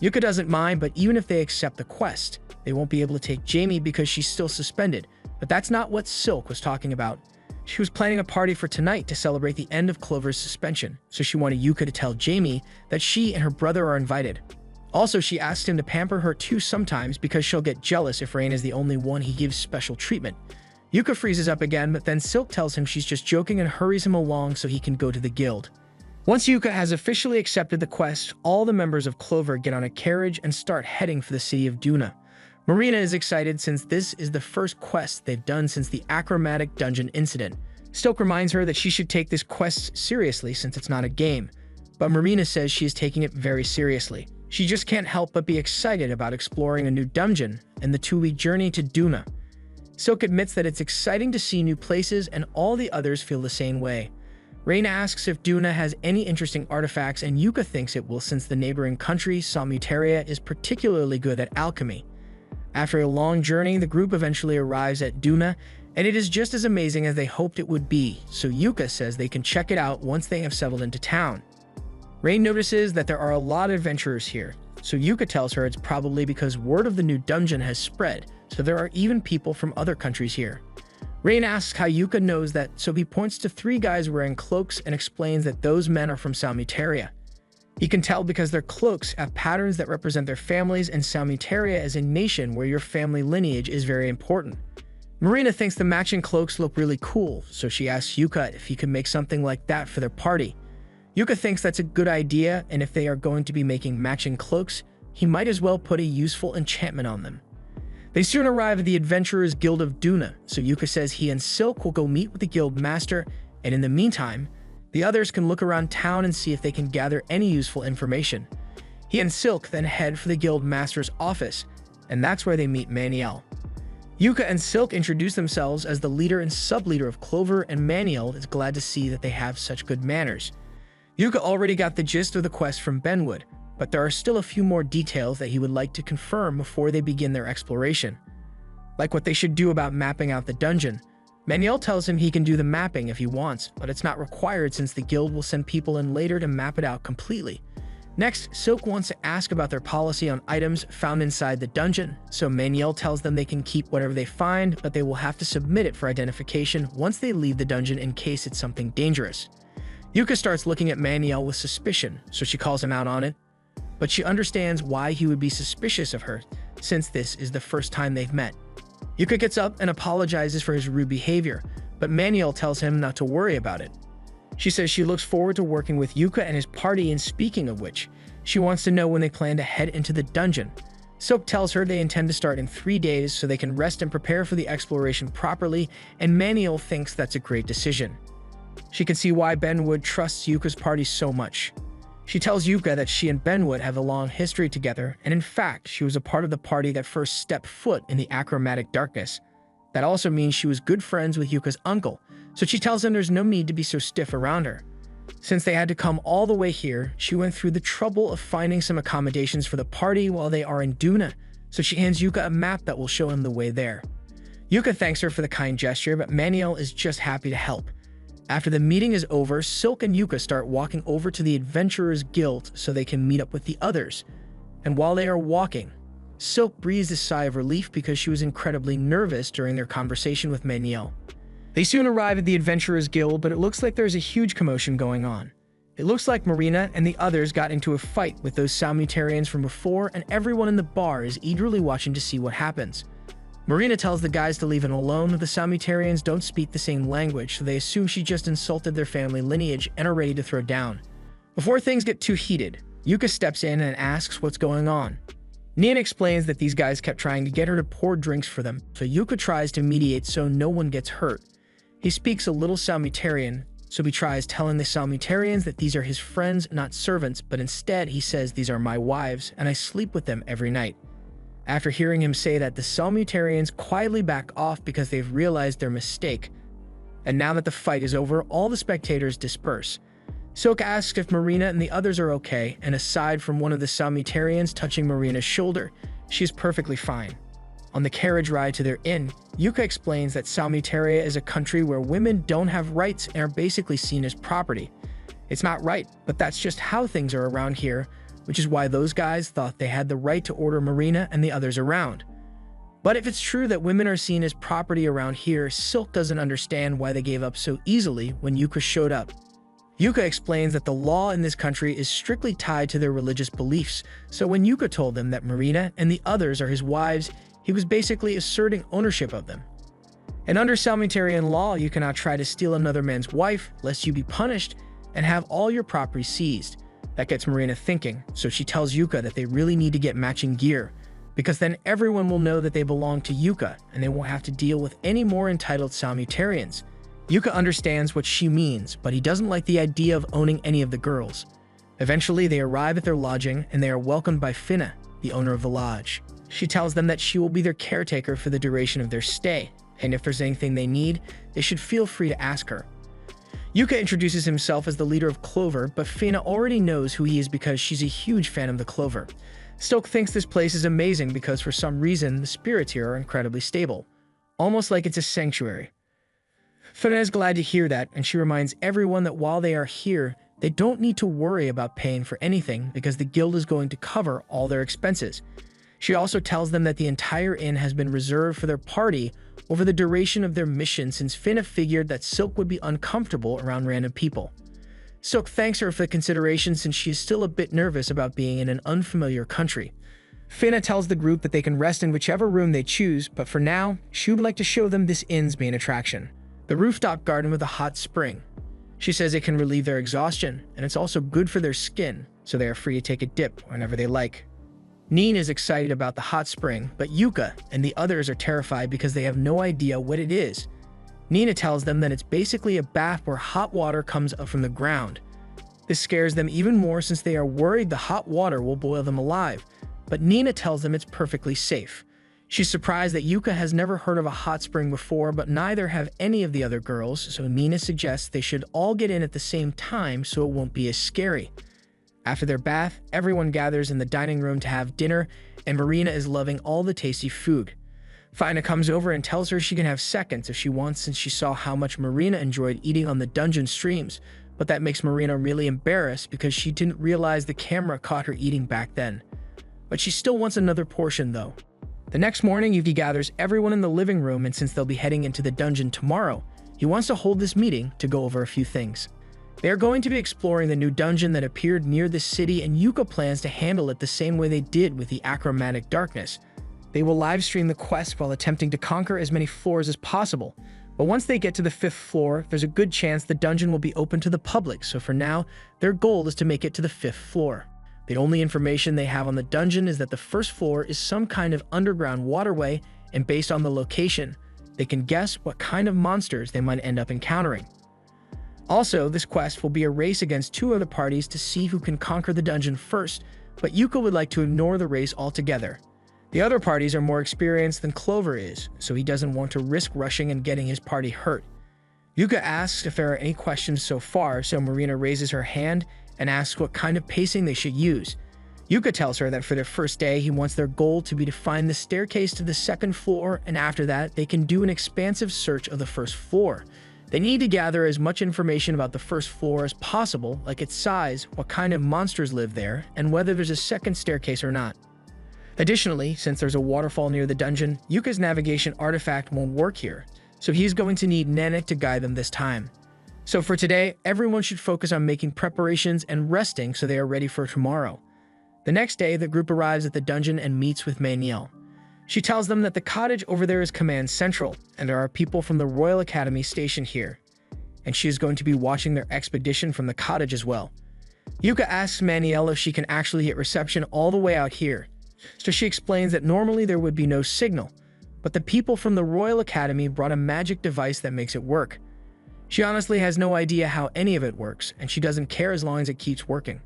Yuka doesn't mind, but even if they accept the quest, they won't be able to take Jamie because she's still suspended. But that's not what Silk was talking about. She was planning a party for tonight to celebrate the end of Clover's suspension, so she wanted Yuka to tell Jamie that she and her brother are invited. Also, she asked him to pamper her too sometimes because she'll get jealous if Rain is the only one he gives special treatment. Yuka freezes up again, but then Silk tells him she's just joking and hurries him along so he can go to the guild. Once Yuka has officially accepted the quest, all the members of Clover get on a carriage and start heading for the city of Duna. Marina is excited since this is the first quest they've done since the achromatic dungeon incident. Silk reminds her that she should take this quest seriously since it's not a game, but Marina says she is taking it very seriously. She just can't help but be excited about exploring a new dungeon and the 2-week journey to Duna. Silk admits that it's exciting to see new places, and all the others feel the same way. Rain asks if Duna has any interesting artifacts, and Yuka thinks it will since the neighboring country, Samutaria, is particularly good at alchemy. After a long journey, the group eventually arrives at Duna, and it is just as amazing as they hoped it would be, so Yuka says they can check it out once they have settled into town. Rain notices that there are a lot of adventurers here, so Yuka tells her it's probably because word of the new dungeon has spread, so there are even people from other countries here. Rain asks how Yuka knows that, so he points to 3 guys wearing cloaks and explains that those men are from Samutaria. He can tell because their cloaks have patterns that represent their families, and Samutaria is a nation where your family lineage is very important. Marina thinks the matching cloaks look really cool, so she asks Yuka if he could make something like that for their party. Yuka thinks that's a good idea, and if they are going to be making matching cloaks, he might as well put a useful enchantment on them. They soon arrive at the Adventurers Guild of Duna, so Yuka says he and Silk will go meet with the guild master, and in the meantime, the others can look around town and see if they can gather any useful information. He and Silk then head for the guild master's office, and that's where they meet Maniel. Yuka and Silk introduce themselves as the leader and sub-leader of Clover, and Maniel is glad to see that they have such good manners. Yuka already got the gist of the quest from Benwood, but there are still a few more details that he would like to confirm before they begin their exploration. Like what they should do about mapping out the dungeon. Maniel tells him he can do the mapping if he wants, but it's not required since the guild will send people in later to map it out completely. Next, Silk wants to ask about their policy on items found inside the dungeon, so Maniel tells them they can keep whatever they find, but they will have to submit it for identification once they leave the dungeon in case it's something dangerous. Yuka starts looking at Maniel with suspicion, so she calls him out on it, but she understands why he would be suspicious of her, since this is the first time they've met. Yuka gets up and apologizes for his rude behavior, but Maniel tells him not to worry about it. She says she looks forward to working with Yuka and his party, and speaking of which, she wants to know when they plan to head into the dungeon. Silk tells her they intend to start in 3 days so they can rest and prepare for the exploration properly, and Maniel thinks that's a great decision. She can see why Benwood trusts Yuka's party so much. She tells Yuka that she and Benwood have a long history together, and in fact, she was a part of the party that first stepped foot in the achromatic darkness. That also means she was good friends with Yuka's uncle, so she tells him there's no need to be so stiff around her. Since they had to come all the way here, she went through the trouble of finding some accommodations for the party while they are in Duna, so she hands Yuka a map that will show him the way there. Yuka thanks her for the kind gesture, but Maniel is just happy to help. After the meeting is over, Silk and Yuka start walking over to the Adventurers Guild so they can meet up with the others. And while they are walking, Silk breathes a sigh of relief because she was incredibly nervous during their conversation with Maniel. They soon arrive at the Adventurers Guild, but it looks like there's a huge commotion going on. It looks like Marina and the others got into a fight with those Samutarians from before, and everyone in the bar is eagerly watching to see what happens. Marina tells the guys to leave him alone. The Samutarians don't speak the same language, so they assume she just insulted their family lineage and are ready to throw down. Before things get too heated, Yuka steps in and asks what's going on. Nian explains that these guys kept trying to get her to pour drinks for them, so Yuka tries to mediate so no one gets hurt. He speaks a little Samutarian, so he tries telling the Samutarians that these are his friends, not servants, but instead he says these are my wives, and I sleep with them every night. After hearing him say that, the Samutarians quietly back off because they've realized their mistake. And now that the fight is over, all the spectators disperse. Silk asks if Marina and the others are okay, and aside from one of the Samutarians touching Marina's shoulder, she is perfectly fine. On the carriage ride to their inn, Yuka explains that Samutaria is a country where women don't have rights and are basically seen as property. It's not right, but that's just how things are around here, which is why those guys thought they had the right to order Marina and the others around. But if it's true that women are seen as property around here, Silk doesn't understand why they gave up so easily when Yuka showed up. Yuka explains that the law in this country is strictly tied to their religious beliefs, so when Yuka told them that Marina and the others are his wives, he was basically asserting ownership of them. And under Samutarian law, you cannot try to steal another man's wife lest you be punished and have all your property seized. That gets Marina thinking, so she tells Yuka that they really need to get matching gear, because then everyone will know that they belong to Yuka and they won't have to deal with any more entitled Samutarians. Yuka understands what she means, but he doesn't like the idea of owning any of the girls. Eventually, they arrive at their lodging and they are welcomed by Finna, the owner of the lodge. She tells them that she will be their caretaker for the duration of their stay, and if there's anything they need, they should feel free to ask her. Yuka introduces himself as the leader of Clover, but Fina already knows who he is because she's a huge fan of the Clover. Silk thinks this place is amazing because for some reason, the spirits here are incredibly stable, almost like it's a sanctuary. Fina is glad to hear that, and she reminds everyone that while they are here, they don't need to worry about paying for anything because the guild is going to cover all their expenses. She also tells them that the entire inn has been reserved for their party over the duration of their mission since Fina figured that Silk would be uncomfortable around random people. Silk thanks her for the consideration since she is still a bit nervous about being in an unfamiliar country. Fina tells the group that they can rest in whichever room they choose, but for now, she would like to show them this inn's main attraction, the rooftop garden with a hot spring. She says it can relieve their exhaustion, and it's also good for their skin, so they are free to take a dip whenever they like. Neen is excited about the hot spring, but Yuka and the others are terrified because they have no idea what it is. Nina tells them that it's basically a bath where hot water comes up from the ground. This scares them even more since they are worried the hot water will boil them alive, but Nina tells them it's perfectly safe. She's surprised that Yuka has never heard of a hot spring before, but neither have any of the other girls, so Nina suggests they should all get in at the same time so it won't be as scary. After their bath, everyone gathers in the dining room to have dinner, and Marina is loving all the tasty food. Fina comes over and tells her she can have seconds if she wants since she saw how much Marina enjoyed eating on the dungeon streams, but that makes Marina really embarrassed because she didn't realize the camera caught her eating back then. But she still wants another portion though. The next morning, Yuki gathers everyone in the living room, and since they'll be heading into the dungeon tomorrow, he wants to hold this meeting to go over a few things. They are going to be exploring the new dungeon that appeared near the city, and Yuka plans to handle it the same way they did with the achromatic darkness. They will livestream the quest while attempting to conquer as many floors as possible. But once they get to the 5th floor, there's a good chance the dungeon will be open to the public, so for now, their goal is to make it to the 5th floor. The only information they have on the dungeon is that the 1st floor is some kind of underground waterway, and based on the location, they can guess what kind of monsters they might end up encountering. Also, this quest will be a race against 2 other parties to see who can conquer the dungeon first, but Yuka would like to ignore the race altogether. The other parties are more experienced than Clover is, so he doesn't want to risk rushing and getting his party hurt. Yuka asks if there are any questions so far, so Marina raises her hand and asks what kind of pacing they should use. Yuka tells her that for their first day, he wants their goal to be to find the staircase to the 2nd floor, and after that, they can do an expansive search of the 1st floor. They need to gather as much information about the 1st floor as possible, like its size, what kind of monsters live there, and whether there's a 2nd staircase or not. Additionally, since there's a waterfall near the dungeon, Yuka's navigation artifact won't work here, so he's going to need Nanak to guide them this time. So for today, everyone should focus on making preparations and resting so they are ready for tomorrow. The next day, the group arrives at the dungeon and meets with Maniel. She tells them that the cottage over there is Command Central, and there are people from the Royal Academy stationed here, and she is going to be watching their expedition from the cottage as well. Yuka asks Maniel if she can actually get reception all the way out here, so she explains that normally there would be no signal, but the people from the Royal Academy brought a magic device that makes it work. She honestly has no idea how any of it works, and she doesn't care as long as it keeps working.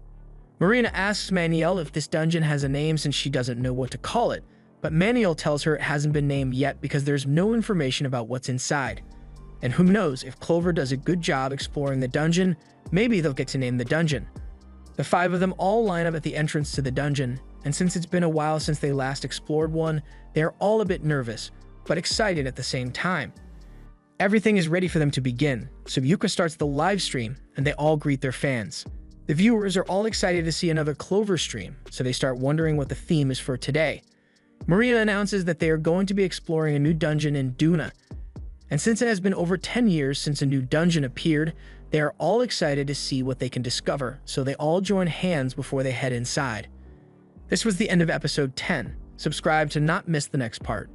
Marina asks Maniel if this dungeon has a name since she doesn't know what to call it, but Maniel tells her it hasn't been named yet because there's no information about what's inside. And who knows, if Clover does a good job exploring the dungeon, maybe they'll get to name the dungeon. The 5 of them all line up at the entrance to the dungeon, and since it's been a while since they last explored one, they are all a bit nervous, but excited at the same time. Everything is ready for them to begin, so Yuka starts the live stream, and they all greet their fans. The viewers are all excited to see another Clover stream, so they start wondering what the theme is for today. Marina announces that they are going to be exploring a new dungeon in Duna, and since it has been over 10 years since a new dungeon appeared, they are all excited to see what they can discover, so they all join hands before they head inside. This was the end of episode 10. Subscribe to not miss the next part.